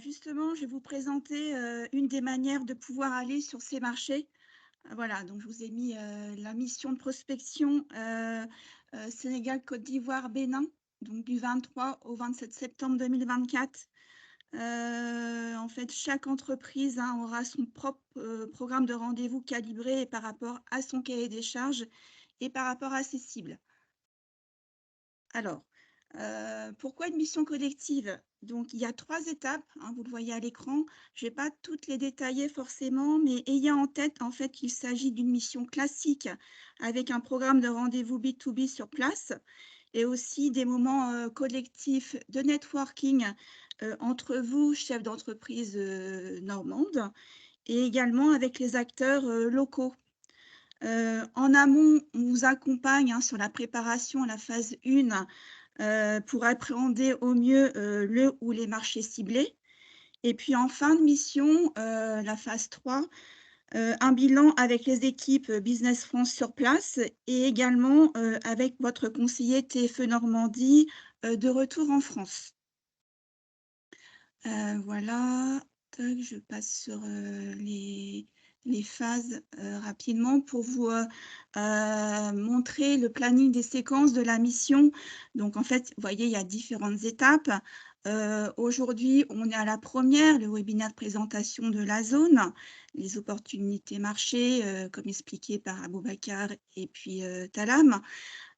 Justement, je vais vous présenter une des manières de pouvoir aller sur ces marchés. Voilà, donc je vous ai mis la mission de prospection Sénégal, Côte d'Ivoire, Bénin, donc du 23 au 27 septembre 2024. En fait, chaque entreprise aura son propre programme de rendez-vous calibré par rapport à son cahier des charges et par rapport à ses cibles. Alors, pourquoi une mission collective? Donc, il y a 3 étapes, vous le voyez à l'écran. Je ne vais pas toutes les détailler forcément, mais ayez en tête en fait qu'il s'agit d'une mission classique avec un programme de rendez-vous B2B sur place et aussi des moments collectifs de networking entre vous, chefs d'entreprise normandes, et également avec les acteurs locaux. En amont, on vous accompagne sur la préparation à la phase 1 pour appréhender au mieux le ou les marchés ciblés. Et puis en fin de mission, la phase 3, un bilan avec les équipes Business France sur place et également avec votre conseiller TFE Normandie de retour en France. Voilà, je passe sur les phases rapidement pour vous montrer le planning des séquences de la mission. Donc, en fait, vous voyez, il y a différentes étapes. Aujourd'hui, on est à la première, le webinaire de présentation de la zone, les opportunités marché, comme expliqué par Aboubacar et puis Talam.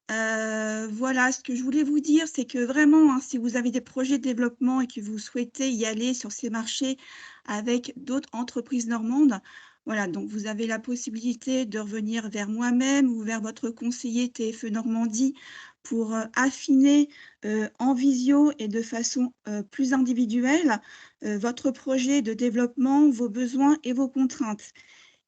Voilà, ce que je voulais vous dire, c'est que vraiment, si vous avez des projets de développement et que vous souhaitez y aller sur ces marchés avec d'autres entreprises normandes, voilà, donc vous avez la possibilité de revenir vers moi-même ou vers votre conseiller TFE Normandie pour affiner en visio et de façon plus individuelle votre projet de développement, vos besoins et vos contraintes.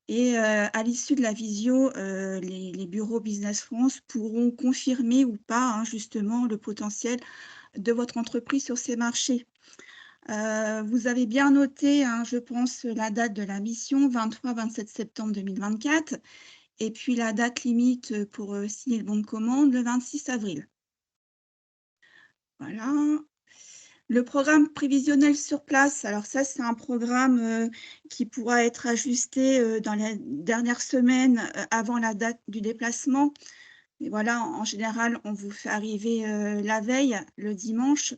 Et à l'issue de la visio, les bureaux Business France pourront confirmer ou pas justement le potentiel de votre entreprise sur ces marchés. Vous avez bien noté, je pense, la date de la mission, 23-27 septembre 2024. Et puis la date limite pour signer le bon de commande, le 26 avril. Voilà. Le programme prévisionnel sur place, alors ça, c'est un programme qui pourra être ajusté dans les dernières semaines avant la date du déplacement. Et voilà, en général, on vous fait arriver la veille, le dimanche,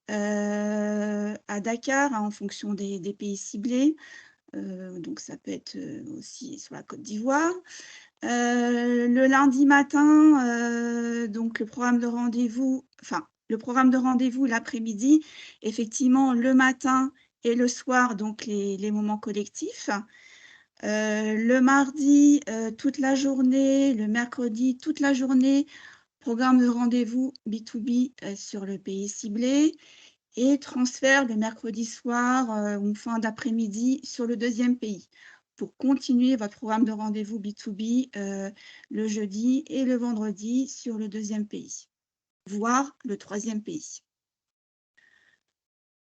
à Dakar, en fonction des pays ciblés. Donc, ça peut être aussi sur la Côte d'Ivoire. Le lundi matin, donc le programme de rendez-vous, le programme de rendez-vous l'après-midi, effectivement, le matin et le soir, donc les moments collectifs. Le mardi, toute la journée, le mercredi, toute la journée, programme de rendez-vous B2B sur le pays ciblé et transfert le mercredi soir ou fin d'après-midi sur le deuxième pays pour continuer votre programme de rendez-vous B2B le jeudi et le vendredi sur le deuxième pays, voire le troisième pays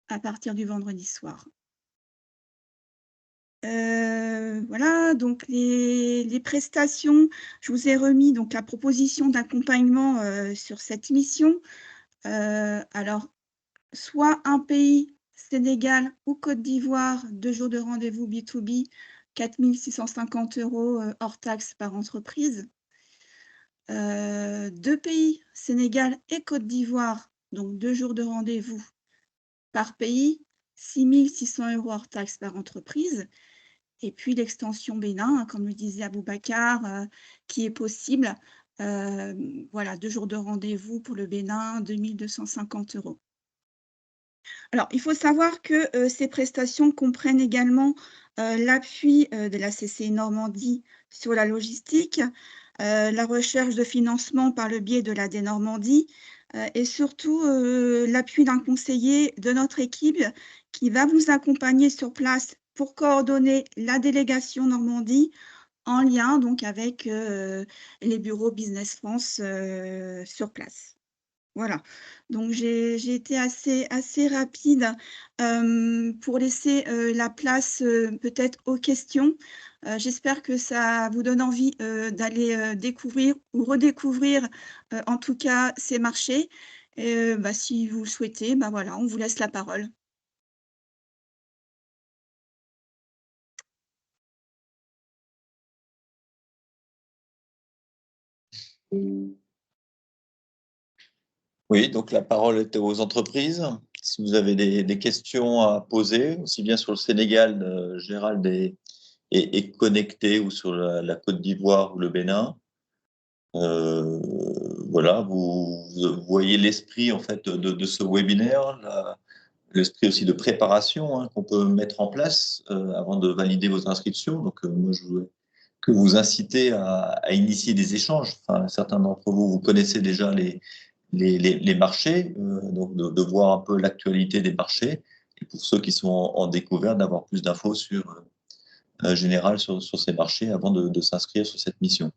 à partir du vendredi soir. Voilà, donc les prestations, je vous ai remis donc la proposition d'accompagnement sur cette mission. Alors, soit un pays, Sénégal ou Côte d'Ivoire, 2 jours de rendez-vous B2B, 4 650 € hors taxes par entreprise. 2 pays, Sénégal et Côte d'Ivoire, donc 2 jours de rendez-vous par pays, 6 600 € hors taxes par entreprise. Et puis l'extension Bénin, comme le disait Aboubacar, qui est possible. Voilà, 2 jours de rendez-vous pour le Bénin, 2 250 €. Alors, il faut savoir que ces prestations comprennent également l'appui de la CCI Normandie sur la logistique, la recherche de financement par le biais de l'AD Normandie et surtout l'appui d'un conseiller de notre équipe qui va vous accompagner sur place pour coordonner la délégation Normandie en lien donc avec les bureaux Business France sur place. Voilà, donc j'ai été assez rapide pour laisser la place peut-être aux questions. J'espère que ça vous donne envie d'aller découvrir ou redécouvrir en tout cas ces marchés. Et si vous le souhaitez, voilà, on vous laisse la parole. Oui, donc la parole est aux entreprises. Si vous avez des questions à poser, aussi bien sur le Sénégal, Gérald est connecté, ou sur la Côte d'Ivoire ou le Bénin. Voilà, vous voyez l'esprit en fait de ce webinaire, l'esprit aussi de préparation qu'on peut mettre en place avant de valider vos inscriptions. Donc moi, je voudrais que vous inciter à initier des échanges. Enfin, certains d'entre vous connaissez déjà les marchés, donc de voir un peu l'actualité des marchés. Et pour ceux qui sont en découverte, d'avoir plus d'infos générales sur ces marchés avant de s'inscrire sur cette mission.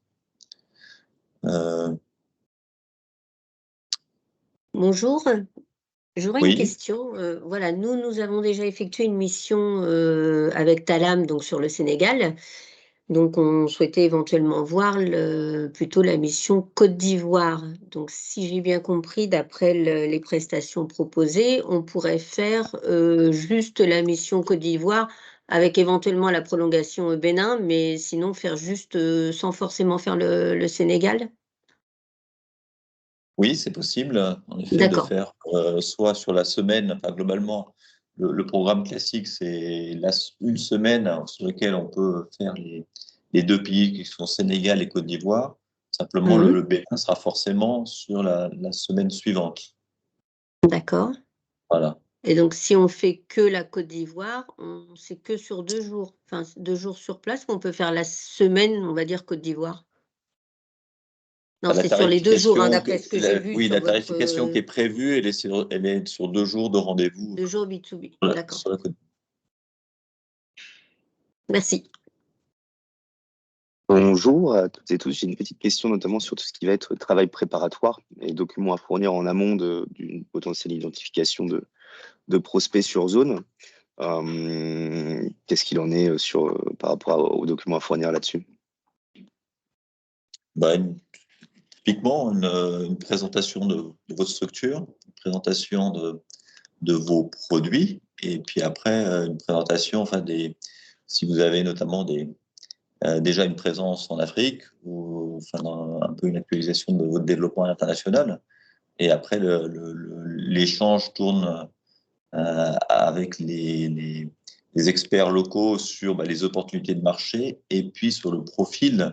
Bonjour, j'aurais Oui. une question. Voilà, nous avons déjà effectué une mission avec Talam donc sur le Sénégal. Donc, on souhaitait éventuellement voir plutôt la mission Côte d'Ivoire. Donc, si j'ai bien compris, d'après les prestations proposées, on pourrait faire juste la mission Côte d'Ivoire avec éventuellement la prolongation au Bénin, mais sinon faire juste sans forcément faire le Sénégal. Oui, c'est possible, en effet, de D'accord. faire soit sur la semaine, enfin globalement, le programme classique, c'est une semaine sur laquelle on peut faire les 2 pays qui sont Sénégal et Côte d'Ivoire. Simplement, Mhm. le Bénin sera forcément sur la semaine suivante. D'accord. Voilà. Et donc, si on fait que la Côte d'Ivoire, c'est que sur 2 jours, enfin 2 jours sur place, qu'on peut faire la semaine, on va dire, Côte d'Ivoire? Non, La c'est sur les 2 jours, tarification, d'après ce que j'ai vu oui, sur la votre tarification qui est prévue, elle est sur 2 jours de rendez-vous 2 jours B2B. sur D'accord. la Côte. Merci. Bonjour à toutes et tous. J'ai une petite question notamment sur tout ce qui va être travail préparatoire et documents à fournir en amont d'une potentielle identification de prospects sur zone. Qu'est-ce qu'il en est par rapport aux documents à fournir là-dessus? Typiquement, une présentation de votre structure, une présentation de vos produits, et puis après, une présentation, enfin, si vous avez notamment déjà une présence en Afrique, ou enfin, un peu une actualisation de votre développement international. Et après, l'échange tourne avec les experts locaux sur les opportunités de marché et puis sur le profil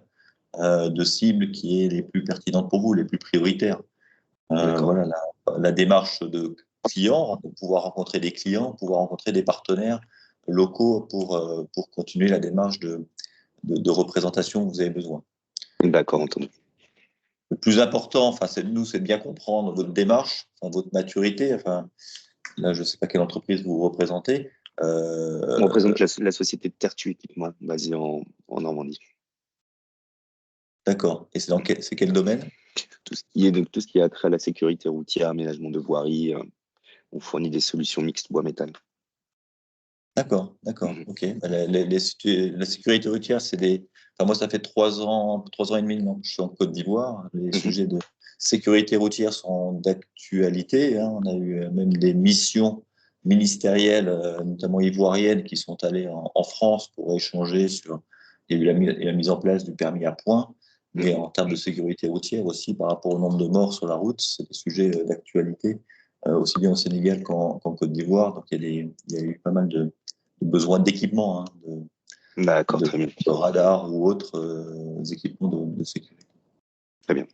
de cible qui est les plus pertinentes pour vous, les plus prioritaires. Voilà, la démarche de clients, de pouvoir rencontrer des clients, pouvoir rencontrer des partenaires locaux pour continuer la démarche de représentation que vous avez besoin. D'accord, entendu. Le plus important, enfin, c'est de bien comprendre votre démarche, enfin, votre maturité. Enfin, là, je ne sais pas quelle entreprise vous représentez. On représente la société de Tertu, moi, basée en Normandie. D'accord. Et c'est quel domaine? Tout ce qui est attrait à la sécurité routière, aménagement de voirie, on fournit des solutions mixtes bois-métal. D'accord. Ok. La sécurité routière, enfin, moi, ça fait 3 ans et demi que je suis en Côte d'Ivoire. Les sujets de sécurité routière sont d'actualité. Hein. On a eu même des missions ministérielles, notamment ivoiriennes, qui sont allées en France pour échanger sur. Il y a eu la mise en place du permis à points, mais en termes de sécurité routière aussi, par rapport au nombre de morts sur la route, c'est des sujets d'actualité, aussi bien au Sénégal qu'en Côte d'Ivoire. Donc, il y a eu pas mal de besoin d'équipement, hein, D'accord, très bien. de radars ou autres équipements de sécurité. Très bien.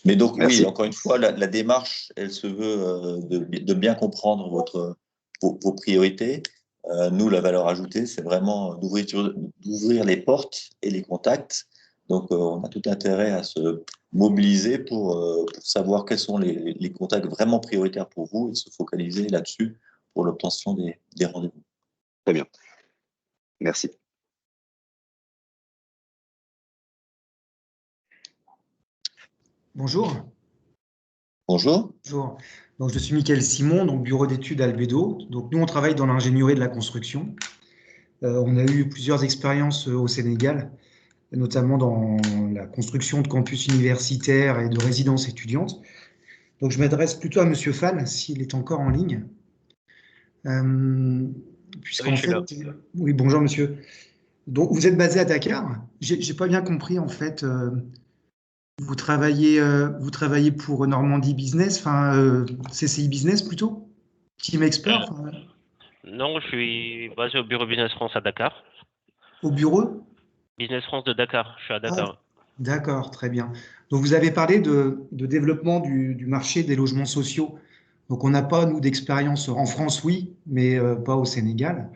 Mais donc, merci. oui, encore une fois, la démarche, elle se veut de bien comprendre vos priorités. Nous, la valeur ajoutée, c'est vraiment d'ouvrir les portes et les contacts. Donc, on a tout intérêt à se mobiliser pour savoir quels sont les contacts vraiment prioritaires pour vous et se focaliser là-dessus pour l'obtention des rendez-vous. Très bien. Merci. Bonjour. Bonjour. Bonjour. Donc, je suis Mickaël Simon, donc bureau d'études Albedo. Donc, nous, on travaille dans l'ingénierie de la construction. On a eu plusieurs expériences au Sénégal, notamment dans la construction de campus universitaires et de résidences étudiantes. Donc, je m'adresse plutôt à Monsieur Fall, s'il est encore en ligne. Puisqu'en fait, oui, bonjour Monsieur. Donc, vous êtes basé à Dakar. J'ai pas bien compris en fait. Vous travaillez pour Normandie Business, enfin CCI Business plutôt, Team Expert. Non, je suis basé au bureau Business France à Dakar. Au bureau Business France de Dakar, je suis à Dakar. Ah, d'accord, très bien. Donc vous avez parlé de développement du marché des logements sociaux. Donc on n'a pas, nous, d'expérience en France, oui, mais pas au Sénégal.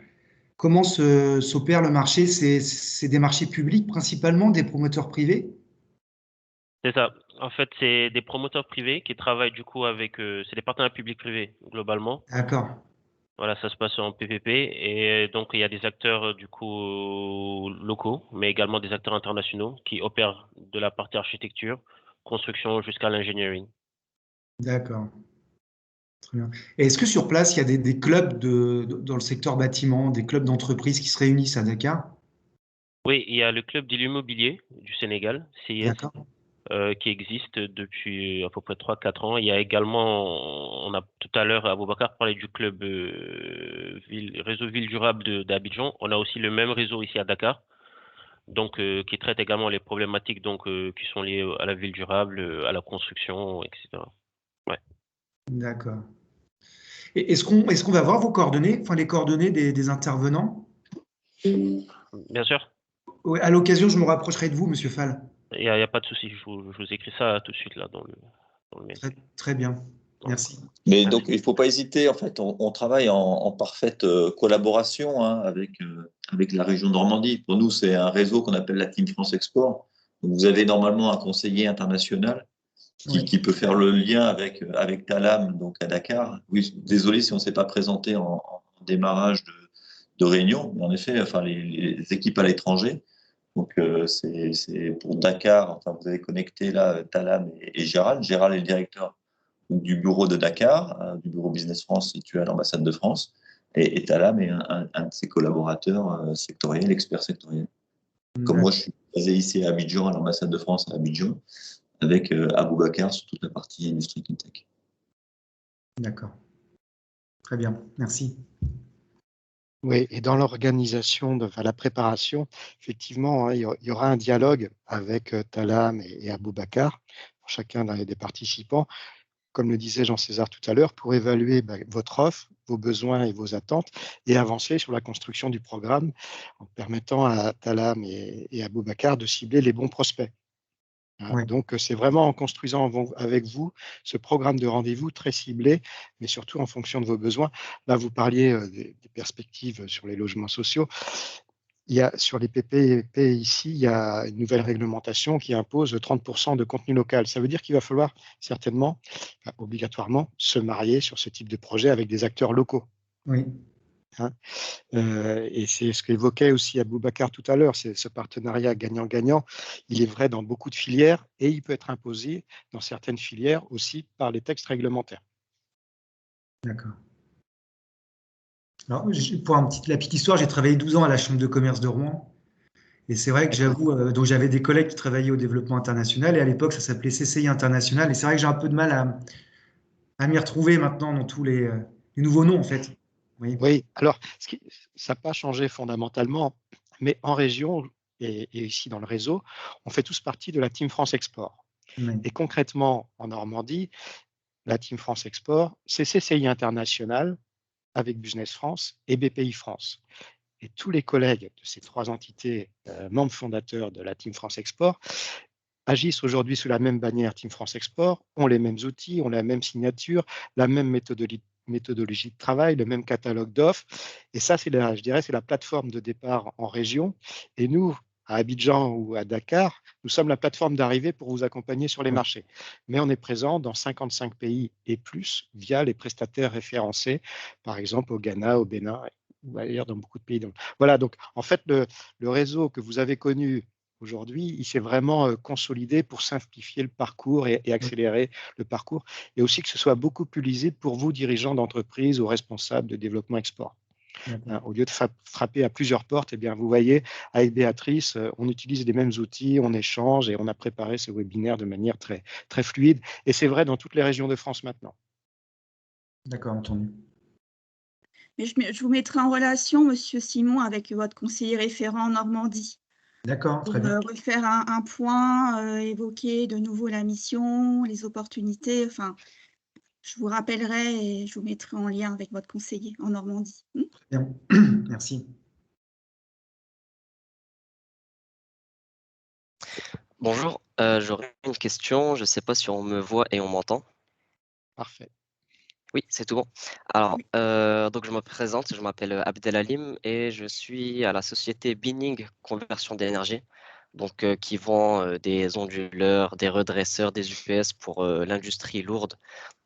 Comment s'opère le marché? C'est des marchés publics principalement, des promoteurs privés? C'est ça. En fait, c'est des promoteurs privés qui travaillent du coup avec, c'est des partenaires publics-privés globalement. D'accord. Voilà, ça se passe en PPP et donc il y a des acteurs du coup locaux, mais également des acteurs internationaux qui opèrent de la partie architecture, construction jusqu'à l'ingénierie. D'accord. Très bien. Et est-ce que sur place, il y a des clubs dans le secteur bâtiment, des clubs d'entreprises qui se réunissent à Dakar? Oui, il y a le club de l'immobilier du Sénégal, CIS, D'accord. qui existe depuis à peu près 3-4 ans. Il y a également, on a tout à l'heure, Aboubacar parlait du club réseau Ville Durable d'Abidjan. On a aussi le même réseau ici à Dakar, donc qui traite également les problématiques donc, qui sont liées à la ville durable, à la construction, etc. Ouais. D'accord. Et est-ce qu'on va avoir vos coordonnées, enfin les coordonnées des intervenants? Bien sûr, Oui, à l'occasion, je me rapprocherai de vous, Monsieur Fall. il y a pas de souci. Je vous écris ça tout de suite là dans le mail. Très bien. Merci. Mais donc, il ne faut pas hésiter. En fait, on travaille en parfaite collaboration, hein, avec la région Normandie. Pour nous, c'est un réseau qu'on appelle la Team France Export. Donc, vous avez normalement un conseiller international qui peut faire le lien avec Talam, donc à Dakar. Oui, désolé si on ne s'est pas présenté en démarrage de réunion, mais en effet, enfin, les équipes à l'étranger. Donc, c'est pour Dakar. Enfin, vous avez connecté là Talam et Gérald. Gérald est le directeur du bureau de Dakar, du bureau Business France situé à l'ambassade de France. Et Talam est un de ses collaborateurs sectoriels, experts sectoriels. Comme moi, je suis basé ici à Abidjan, à l'ambassade de France à Abidjan, avec Aboubacar sur toute la partie industrie clean tech. D'accord. Très bien, merci. Oui, et dans l'organisation, la préparation, effectivement, hein, il y aura un dialogue avec Talam et Aboubacar, chacun des participants, comme le disait Jean-César tout à l'heure, pour évaluer votre offre, vos besoins et vos attentes, et avancer sur la construction du programme en permettant à Talam et Aboubacar de cibler les bons prospects. Hein. Oui. Donc, c'est vraiment en construisant avec vous ce programme de rendez-vous très ciblé, mais surtout en fonction de vos besoins. Là, vous parliez des perspectives sur les logements sociaux. Sur les PPP ici, il y a une nouvelle réglementation qui impose 30% de contenu local. Ça veut dire qu'il va falloir certainement, obligatoirement, se marier sur ce type de projet avec des acteurs locaux. Oui. Hein. Et c'est ce qu'évoquait aussi Aboubacar tout à l'heure, c'est ce partenariat gagnant-gagnant. Il est vrai dans beaucoup de filières et il peut être imposé dans certaines filières aussi par les textes réglementaires. D'accord. Alors, pour la petite histoire, j'ai travaillé 12 ans à la Chambre de commerce de Rouen. Et c'est vrai que j'avoue, donc j'avais des collègues qui travaillaient au développement international. Et à l'époque, ça s'appelait CCI International. Et c'est vrai que j'ai un peu de mal à m'y retrouver maintenant dans tous les nouveaux noms, en fait. Oui, alors, ça n'a pas changé fondamentalement, mais en région et ici dans le réseau, on fait tous partie de la Team France Export. Oui. Et concrètement, en Normandie, la Team France Export, c'est CCI International avec Business France et BPI France. Et tous les collègues de ces trois entités, membres fondateurs de la Team France Export, agissent aujourd'hui sous la même bannière Team France Export, ont les mêmes outils, ont la même signature, la même méthodologie de travail, le même catalogue d'offres. Et ça, c'est la plateforme de départ en région. Et nous, à Abidjan ou à Dakar, nous sommes la plateforme d'arrivée pour vous accompagner sur les marchés. Mais on est présent dans 55 pays et plus via les prestataires référencés, par exemple au Ghana, au Bénin, ou ailleurs dans beaucoup de pays. Donc, voilà, donc en fait, le réseau que vous avez connu aujourd'hui, il s'est vraiment consolidé pour simplifier le parcours et accélérer le parcours, et aussi que ce soit beaucoup plus lisible pour vous, dirigeants d'entreprise ou responsables de développement export. Hein, au lieu de frapper à plusieurs portes, eh bien, vous voyez, avec Béatrice, on utilise les mêmes outils, on échange et on a préparé ce webinaire de manière très, très fluide. Et c'est vrai dans toutes les régions de France maintenant. D'accord, entendu. Mais je vous mettrai en relation, Monsieur Simon, avec votre conseiller référent en Normandie. D'accord, Pour très bien. refaire un point, évoquer de nouveau la mission, les opportunités. Enfin, je vous rappellerai et je vous mettrai en lien avec votre conseiller en Normandie. Très bien. Merci. Bonjour, j'aurais une question. Je ne sais pas si on me voit et on m'entend. Parfait. Oui, c'est tout bon. Alors, donc je me présente, je m'appelle Abdelalim et je suis à la société Binning Conversion d'énergie, donc qui vend des onduleurs, des redresseurs, des UPS pour l'industrie lourde,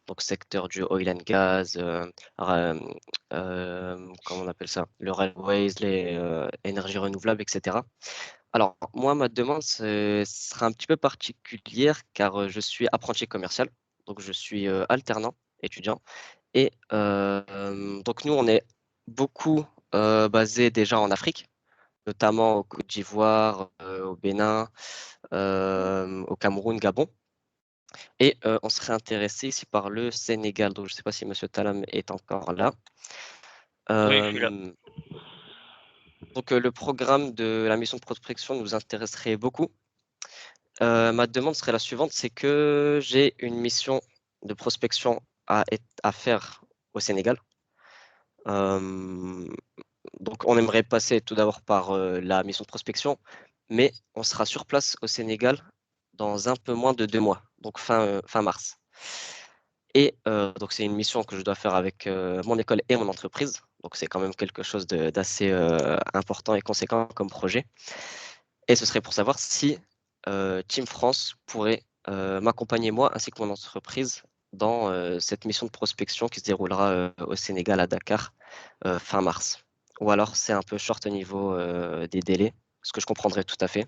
donc secteur du oil and gas, comment on appelle ça, le railways, les énergies renouvelables, etc. Alors, moi, ma demande sera un petit peu particulière car je suis apprenti commercial, donc je suis alternant, étudiant. Et donc, nous, on est beaucoup basé déjà en Afrique, notamment au Côte d'Ivoire, au Bénin, au Cameroun, Gabon. Et on serait intéressé ici par le Sénégal. Donc, je ne sais pas si M. Talam est encore là. Oui, je suis là. Donc, le programme de la mission de prospection nous intéresserait beaucoup. Ma demande serait la suivante, c'est que j'ai une mission de prospection à faire au Sénégal. Donc, on aimerait passer tout d'abord par la mission de prospection, mais on sera sur place au Sénégal dans un peu moins de 2 mois, donc fin mars. Et donc, c'est une mission que je dois faire avec mon école et mon entreprise. Donc, c'est quand même quelque chose d'assez important et conséquent comme projet. Et ce serait pour savoir si Team France pourrait m'accompagner moi ainsi que mon entreprise dans cette mission de prospection qui se déroulera au Sénégal à Dakar fin mars. Ou alors c'est un peu short au niveau des délais, ce que je comprendrais tout à fait.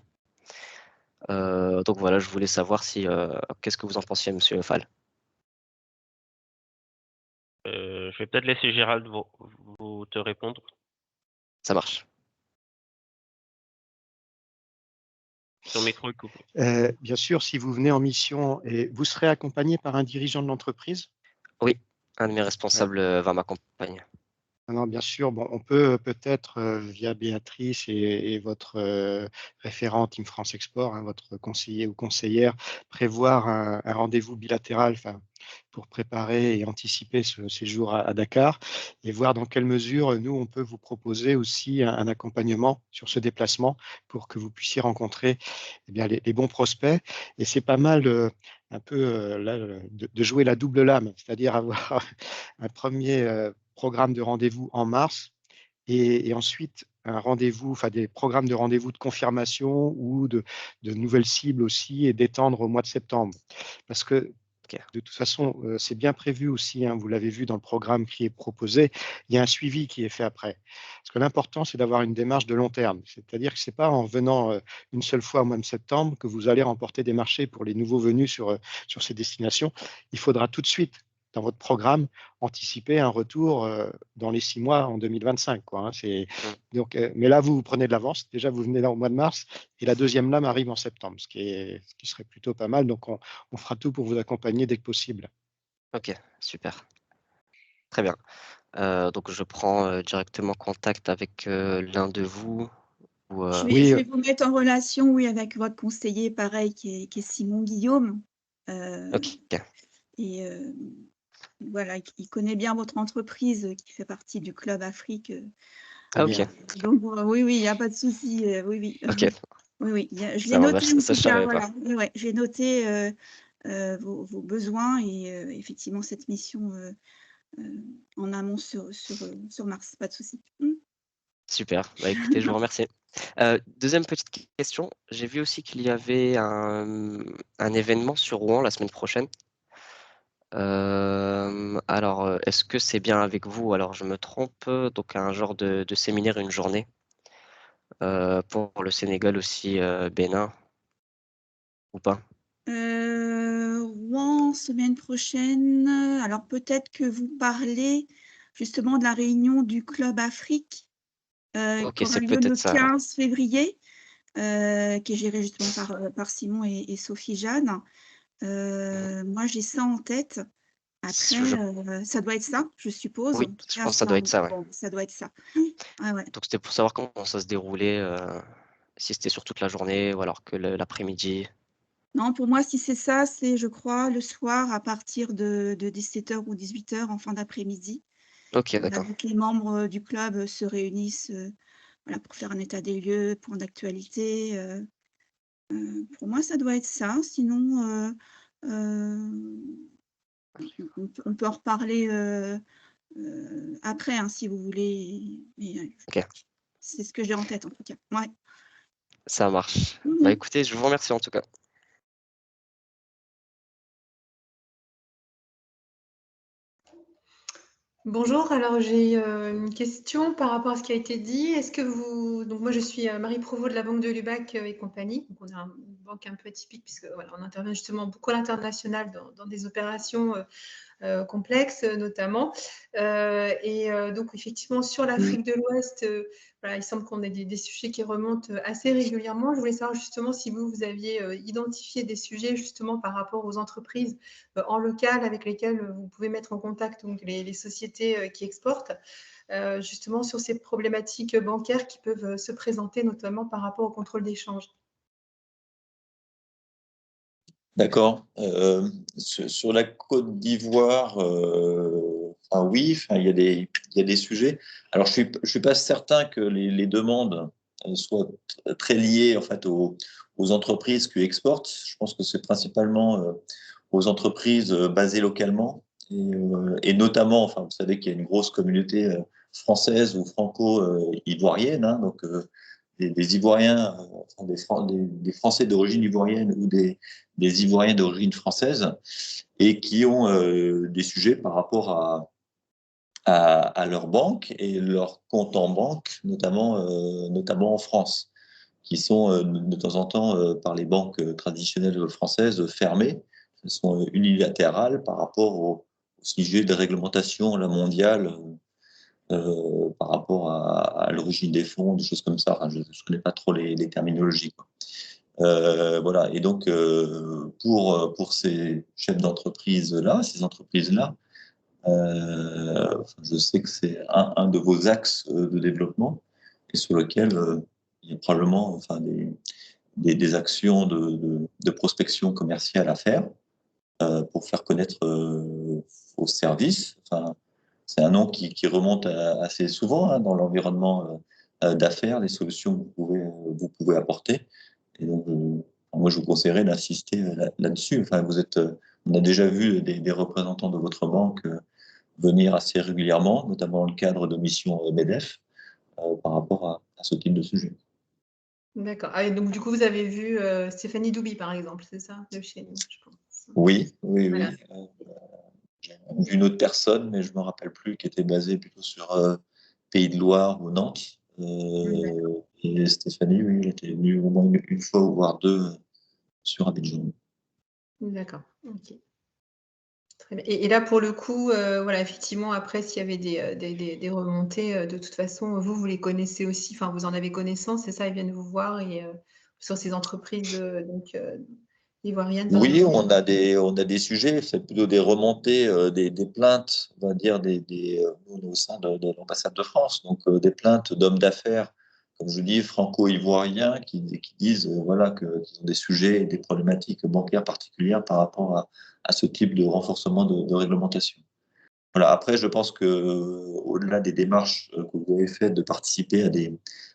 Donc voilà, je voulais savoir si qu'est-ce que vous en pensiez, Monsieur Fall. Je vais peut-être laisser Gérald vous te répondre. Ça marche. Ton micro est coupé. Bien sûr, si vous venez en mission, et vous serez accompagné par un dirigeant de l'entreprise? Oui, un de mes responsables va m'accompagner. Non, bien sûr, bon, on peut peut-être via Béatrice et votre référent Team France Export, hein, votre conseiller ou conseillère, prévoir un rendez-vous bilatéral pour préparer et anticiper ce séjour à Dakar et voir dans quelle mesure nous, on peut vous proposer aussi un accompagnement sur ce déplacement pour que vous puissiez rencontrer les bons prospects. Et c'est pas mal un peu là, de jouer la double lame, c'est-à-dire avoir un premier programme de rendez-vous en mars et ensuite un rendez-vous, enfin des programmes de rendez-vous de confirmation ou de nouvelles cibles aussi et d'étendre au mois de septembre. Parce que de toute façon, c'est bien prévu aussi, hein, vous l'avez vu dans le programme qui est proposé, il y a un suivi qui est fait après. Parce que l'important, c'est d'avoir une démarche de long terme. C'est-à-dire que ce n'est pas en venant une seule fois au mois de septembre que vous allez remporter des marchés pour les nouveaux venus sur ces destinations. Il faudra tout de suite, dans votre programme, anticiper un retour dans les 6 mois en 2025. Quoi, hein. Donc, mais là, vous prenez de l'avance. Déjà, vous venez là au mois de mars et la deuxième lame arrive en septembre, ce qui serait plutôt pas mal. Donc, on fera tout pour vous accompagner dès que possible. Ok, super. Très bien. Donc, je prends directement contact avec l'un de vous. Je vais vous mettre en relation, oui, avec votre conseiller, pareil, qui est Simon Guillaume. Ok. Et voilà, il connaît bien votre entreprise qui fait partie du Club Afrique. Ah, ok. Donc, oui, il n'y a pas de souci. Oui, oui. Ok. Oui, je l'ai noté en tout cas. Voilà. Ouais, j'ai noté vos besoins et effectivement cette mission en amont sur Mars. Pas de souci. Super. Bah, écoutez, je vous remercie. Deuxième petite question. J'ai vu aussi qu'il y avait un événement sur Rouen la semaine prochaine. Alors, est-ce que c'est bien avec vous? Alors, je me trompe. Donc, un genre de séminaire, une journée pour le Sénégal aussi, Bénin, ou pas? Rouen, semaine prochaine. Alors, peut-être que vous parlez justement de la réunion du Club Afrique Ok, qui aura c'est lieu peut-être le ça. 15 février, qui est gérée justement par Simon et Sophie Jeanne. Moi, j'ai ça en tête. Après, ça doit être ça, je suppose. Oui, je pense que ça doit être ça, ouais. Bon, ça doit être ça. Ah, ouais. Donc, c'était pour savoir comment ça se déroulait, si c'était sur toute la journée ou alors que l'après-midi. Non, pour moi, si c'est ça, c'est, je crois, le soir à partir de 17h ou 18h en fin d'après-midi. Ok, d'accord. Donc, les membres du club se réunissent voilà, pour faire un état des lieux, point d'actualité. Pour moi, ça doit être ça. Sinon, on peut en reparler après, hein, si vous voulez. Mais, Ok. c'est ce que j'ai en tête, en tout cas. Ouais. Ça marche. Bah, écoutez, je vous remercie en tout cas. Bonjour, alors j'ai une question par rapport à ce qui a été dit. Est-ce que vous... Donc moi je suis Marie Provost de la Banque de Lubac et compagnie. Donc on est une banque un peu atypique puisque voilà, on intervient justement beaucoup à l'international dans des opérations complexes notamment. Donc effectivement sur l'Afrique de l'Ouest, voilà, il semble qu'on ait des sujets qui remontent assez régulièrement. Je voulais savoir justement si vous aviez identifié des sujets justement par rapport aux entreprises en local avec lesquelles vous pouvez mettre en contact donc, les sociétés qui exportent, justement sur ces problématiques bancaires qui peuvent se présenter notamment par rapport au contrôle d'échange. D'accord. Sur la Côte d'Ivoire, oui, il y a des sujets. Alors, je suis pas certain que les demandes soient très liées en fait aux entreprises qui exportent. Je pense que c'est principalement aux entreprises basées localement et notamment, enfin, vous savez qu'il y a une grosse communauté française ou franco-ivoirienne, hein, donc des Ivoiriens, des Français d'origine ivoirienne ou des Ivoiriens d'origine française et qui ont des sujets par rapport à leur banque et leur compte en banque, notamment en France, qui sont de temps en temps par les banques traditionnelles françaises fermées. Elles sont unilatérales par rapport au sujet de réglementation mondiale par rapport à l'origine des fonds, des choses comme ça. Enfin, je ne connais pas trop les terminologies, quoi. Voilà. Et donc, pour ces chefs d'entreprise-là, ces entreprises-là, je sais que c'est un de vos axes de développement et sur lequel il y a probablement des actions de prospection commerciale à faire pour faire connaître vos services. Enfin, c'est un nom qui remonte assez souvent hein, dans l'environnement d'affaires, les solutions que vous pouvez apporter. Et donc, moi, je vous conseillerais d'insister là-dessus. Enfin, on a déjà vu des représentants de votre banque venir assez régulièrement, notamment dans le cadre de missions MEDEF, par rapport à ce type de sujet. D'accord. Ah, et donc, du coup, vous avez vu Stéphanie Doubi, par exemple, c'est ça, de chez nous, je pense. Oui. Voilà. J'ai vu une autre personne, mais je ne me rappelle plus, qui était basée plutôt sur Pays de Loire ou Nantes. Et Stéphanie, oui, elle était venue au moins une fois, voire deux, sur Abidjan. D'accord, ok. Très bien. Et là, pour le coup, voilà, effectivement, après, s'il y avait des remontées, de toute façon, vous les connaissez aussi, enfin, vous en avez connaissance, c'est ça, ils viennent vous voir et sur ces entreprises donc, ivoiriennes. Oui, on a des sujets, c'est plutôt des remontées, des plaintes, on va dire, nous, au sein de l'ambassade de France, donc des plaintes d'hommes d'affaires, comme je dis, franco-ivoiriens, qui disent voilà, qu'ils ont des sujets et des problématiques bancaires particulières par rapport à ce type de renforcement de réglementation. Voilà. Après, je pense que au-delà des démarches que vous avez faites de participer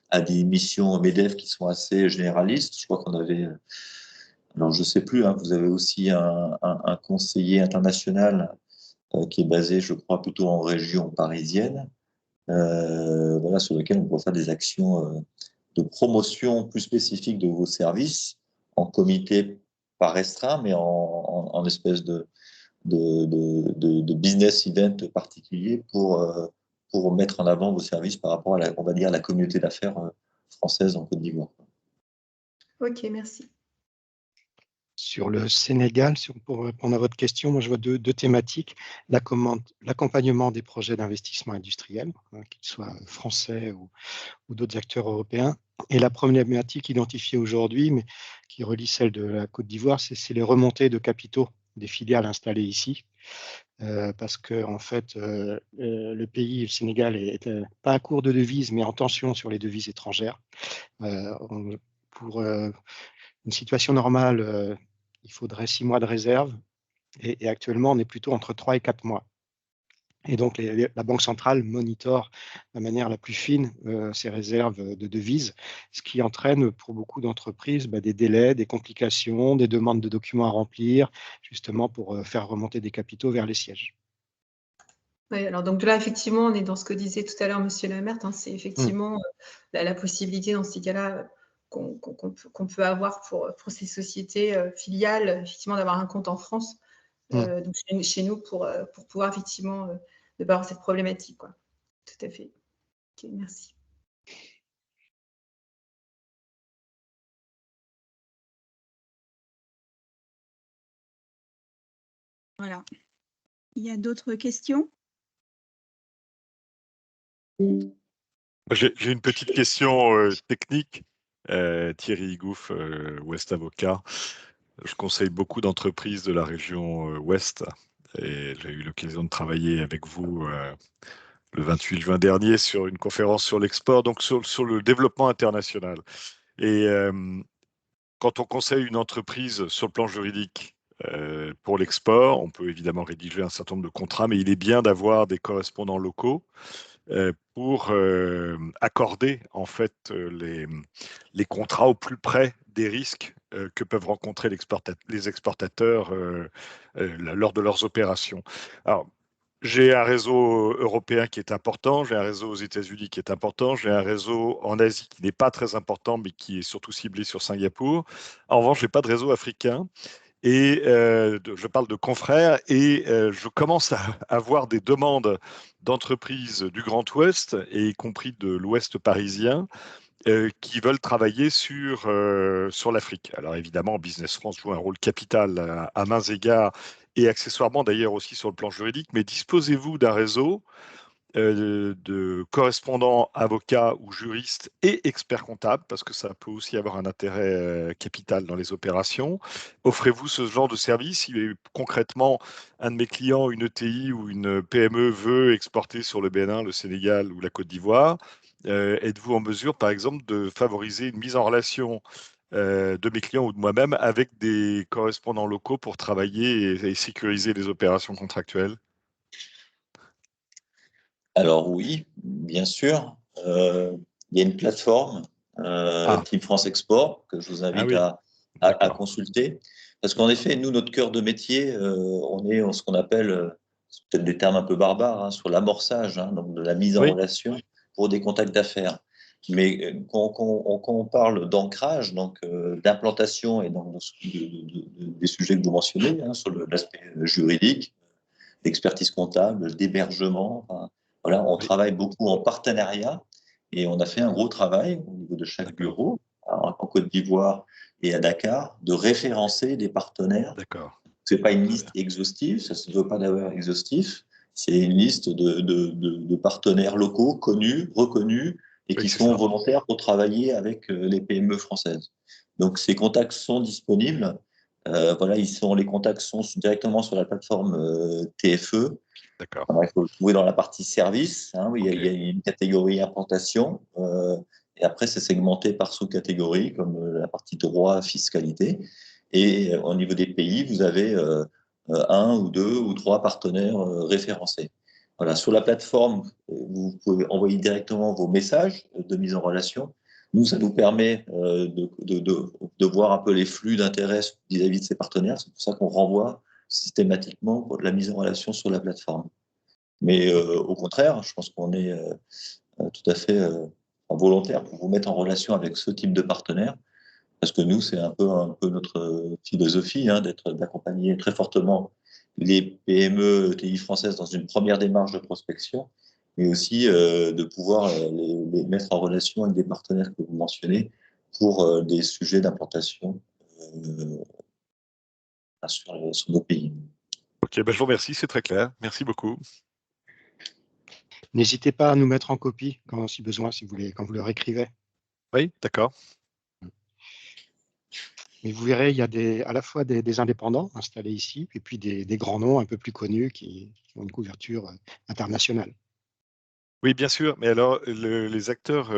à des missions MEDEF qui sont assez généralistes, je crois qu'on avait, alors je sais plus, hein, vous avez aussi un conseiller international qui est basé, je crois, plutôt en région parisienne, voilà, sur lequel on peut faire des actions de promotion plus spécifiques de vos services en comité pas restreint, mais en espèce de business event particulier pour mettre en avant vos services par rapport à on va dire, la communauté d'affaires française en Côte d'Ivoire. Ok, merci. Sur le Sénégal, pour répondre à votre question, moi je vois deux thématiques. L'accompagnement des projets d'investissement industriel, hein, qu'ils soient français ou d'autres acteurs européens. Et la problématique identifiée aujourd'hui, mais qui relie celle de la Côte d'Ivoire, c'est les remontées de capitaux des filiales installées ici. Parce que en fait, le pays, le Sénégal, est pas à court de devises, mais en tension sur les devises étrangères. Pour une situation normale, il faudrait 6 mois de réserve, et actuellement, on est plutôt entre 3 et 4 mois. Et donc, la Banque centrale monitore de la manière la plus fine ces réserves de devises, ce qui entraîne pour beaucoup d'entreprises des délais, des complications, des demandes de documents à remplir, justement pour faire remonter des capitaux vers les sièges. Oui, alors donc là, effectivement, on est dans ce que disait tout à l'heure Monsieur Lemert, hein, c'est effectivement la possibilité dans ces cas-là qu'on peut avoir pour ces sociétés filiales, effectivement, d'avoir un compte en France, donc chez nous, pour pouvoir effectivement ne pas avoir cette problématique, quoi. Tout à fait. Ok, merci. Voilà. Il y a d'autres questions? J'ai une petite question technique. Thierry Gouff, Ouest Avocat. Je conseille beaucoup d'entreprises de la région Ouest et j'ai eu l'occasion de travailler avec vous le 28 juin dernier sur une conférence sur l'export, donc sur le développement international. Et quand on conseille une entreprise sur le plan juridique pour l'export, on peut évidemment rédiger un certain nombre de contrats, mais il est bien d'avoir des correspondants locaux pour accorder en fait les contrats au plus près des risques que peuvent rencontrer les exportateurs lors de leurs opérations. Alors, j'ai un réseau européen qui est important, j'ai un réseau aux États-Unis qui est important, j'ai un réseau en Asie qui n'est pas très important, mais qui est surtout ciblé sur Singapour. En revanche, je n'ai pas de réseau africain. Et je parle de confrères et je commence à avoir des demandes d'entreprises du Grand Ouest, et y compris de l'Ouest parisien, qui veulent travailler sur l'Afrique. Alors évidemment, Business France joue un rôle capital à mains égards, et accessoirement d'ailleurs aussi sur le plan juridique, mais disposez-vous d'un réseau de correspondants, avocats ou juristes et experts comptables, parce que ça peut aussi avoir un intérêt capital dans les opérations. Offrez-vous ce genre de service? Si concrètement, un de mes clients, une ETI ou une PME veut exporter sur le Bénin, le Sénégal ou la Côte d'Ivoire, êtes-vous en mesure, par exemple, de favoriser une mise en relation de mes clients ou de moi-même avec des correspondants locaux pour travailler et sécuriser les opérations contractuelles? Alors oui, bien sûr. Il y a une plateforme, Team France Export, que je vous invite oui, à consulter. Parce qu'en effet, nous, notre cœur de métier, on est en ce qu'on appelle, c'est peut-être des termes un peu barbares, hein, sur l'amorçage, hein, donc de la mise en relation pour des contacts d'affaires. Mais quand on parle d'ancrage, donc d'implantation et donc des sujets que vous mentionnez, hein, sur l'aspect juridique, d'expertise comptable, d'hébergement, enfin, voilà, on travaille beaucoup en partenariat et on a fait un gros travail au niveau de chaque bureau, en Côte d'Ivoire et à Dakar, de référencer des partenaires. D'accord. Ce n'est pas une liste exhaustive, ça ne se veut pas d'avoir exhaustif, c'est une liste de partenaires locaux connus, reconnus et qui sont volontaires pour travailler avec les PME françaises. Donc ces contacts sont disponibles. Voilà, les contacts sont directement sur la plateforme TFE. D'accord. Il faut le trouver dans la partie service, hein, où il y a une catégorie implantation, et après c'est segmenté par sous-catégorie, comme la partie droit, fiscalité. Et au niveau des pays, vous avez un ou deux ou trois partenaires référencés. Voilà, sur la plateforme, vous pouvez envoyer directement vos messages de mise en relation. Nous, ça nous permet de voir un peu les flux d'intérêt vis-à-vis de ces partenaires. C'est pour ça qu'on renvoie systématiquement la mise en relation sur la plateforme. Mais au contraire, je pense qu'on est tout à fait volontaire pour vous mettre en relation avec ce type de partenaire, parce que nous, c'est un peu notre philosophie, hein, d'accompagner très fortement les PME, ETI françaises dans une première démarche de prospection, mais aussi de pouvoir les mettre en relation avec des partenaires que vous mentionnez pour des sujets d'implantation sur nos pays. Ok, je vous remercie, c'est très clair. Merci beaucoup. N'hésitez pas à nous mettre en copie si besoin, quand vous leur écrivez. Oui, d'accord. Mais vous verrez, il y a à la fois des indépendants installés ici, et puis des grands noms un peu plus connus qui ont une couverture internationale. Oui, bien sûr. Mais alors, les acteurs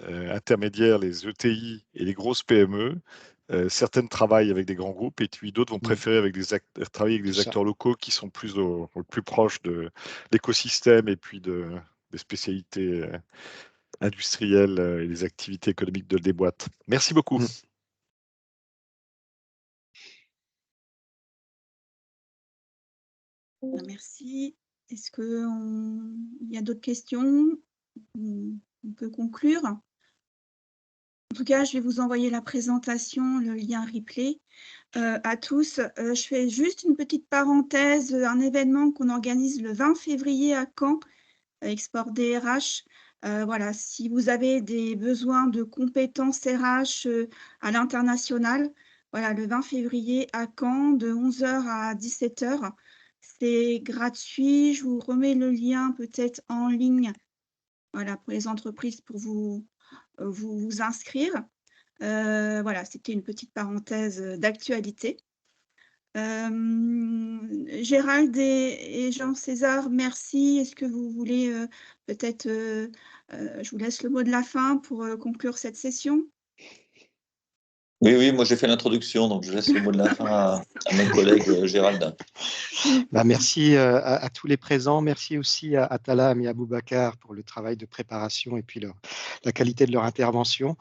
intermédiaires, les ETI et les grosses PME, certaines travaillent avec des grands groupes et puis d'autres vont préférer travailler avec des acteurs locaux qui sont plus proches de l'écosystème et puis des spécialités industrielles et des activités économiques des boîtes. Merci beaucoup. Merci. Est-ce qu'il y a d'autres questions? On peut conclure. En tout cas, je vais vous envoyer la présentation, le lien replay à tous. Je fais juste une petite parenthèse, un événement qu'on organise le 20 février à Caen, Export DRH. Voilà, si vous avez des besoins de compétences RH à l'international, voilà, le 20 février à Caen, de 11h à 17h. C'est gratuit. Je vous remets le lien peut-être en ligne, voilà, pour les entreprises pour vous inscrire. Voilà, c'était une petite parenthèse d'actualité. Gérald et Jean-César, merci. Est-ce que vous voulez peut-être, je vous laisse le mot de la fin pour conclure cette session. Oui, moi j'ai fait l'introduction, donc je laisse le mot de la fin à mon collègue Gérald. Merci à tous les présents. Merci aussi à Talam et à Boubacar pour le travail de préparation et puis la qualité de leur intervention.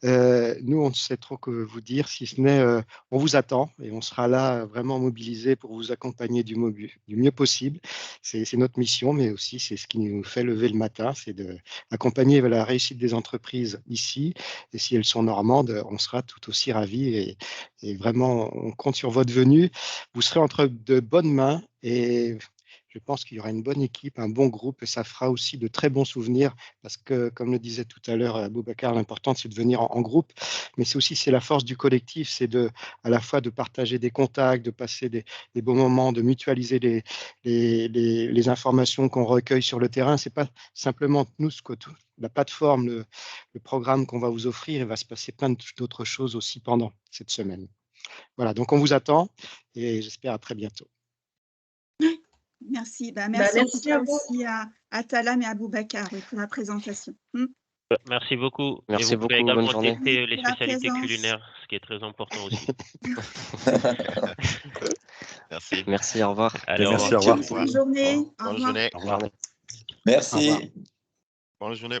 Nous, on ne sait trop que vous dire, si ce n'est on vous attend et on sera là vraiment mobilisés pour vous accompagner du mieux possible. C'est notre mission, mais aussi c'est ce qui nous fait lever le matin, c'est d'accompagner la réussite des entreprises ici. Et si elles sont normandes, on sera tout aussi ravis et vraiment, on compte sur votre venue. Vous serez entre de bonnes mains et Je pense qu'il y aura une bonne équipe, un bon groupe, et ça fera aussi de très bons souvenirs, parce que, comme le disait tout à l'heure Aboubacar, l'important, c'est de venir en groupe, mais c'est la force du collectif, c'est à la fois de partager des contacts, de passer des bons moments, de mutualiser les informations qu'on recueille sur le terrain. C'est pas simplement nous, la plateforme, le programme qu'on va vous offrir, il va se passer plein d'autres choses aussi pendant cette semaine. Voilà, donc on vous attend, et j'espère à très bientôt. Merci. Merci en tout cas aussi à Talam et à Aboubacar pour la présentation. Merci beaucoup. Merci et vous pouvez beaucoup, bonne également journée. tester les Pour la spécialités présence. culinaires, ce qui est très important aussi. Merci. Merci, au revoir. Allez, au Merci, revoir. au revoir. Bonne journée. Au Bonne revoir. journée. Au revoir. Merci. Au revoir. Bonne journée.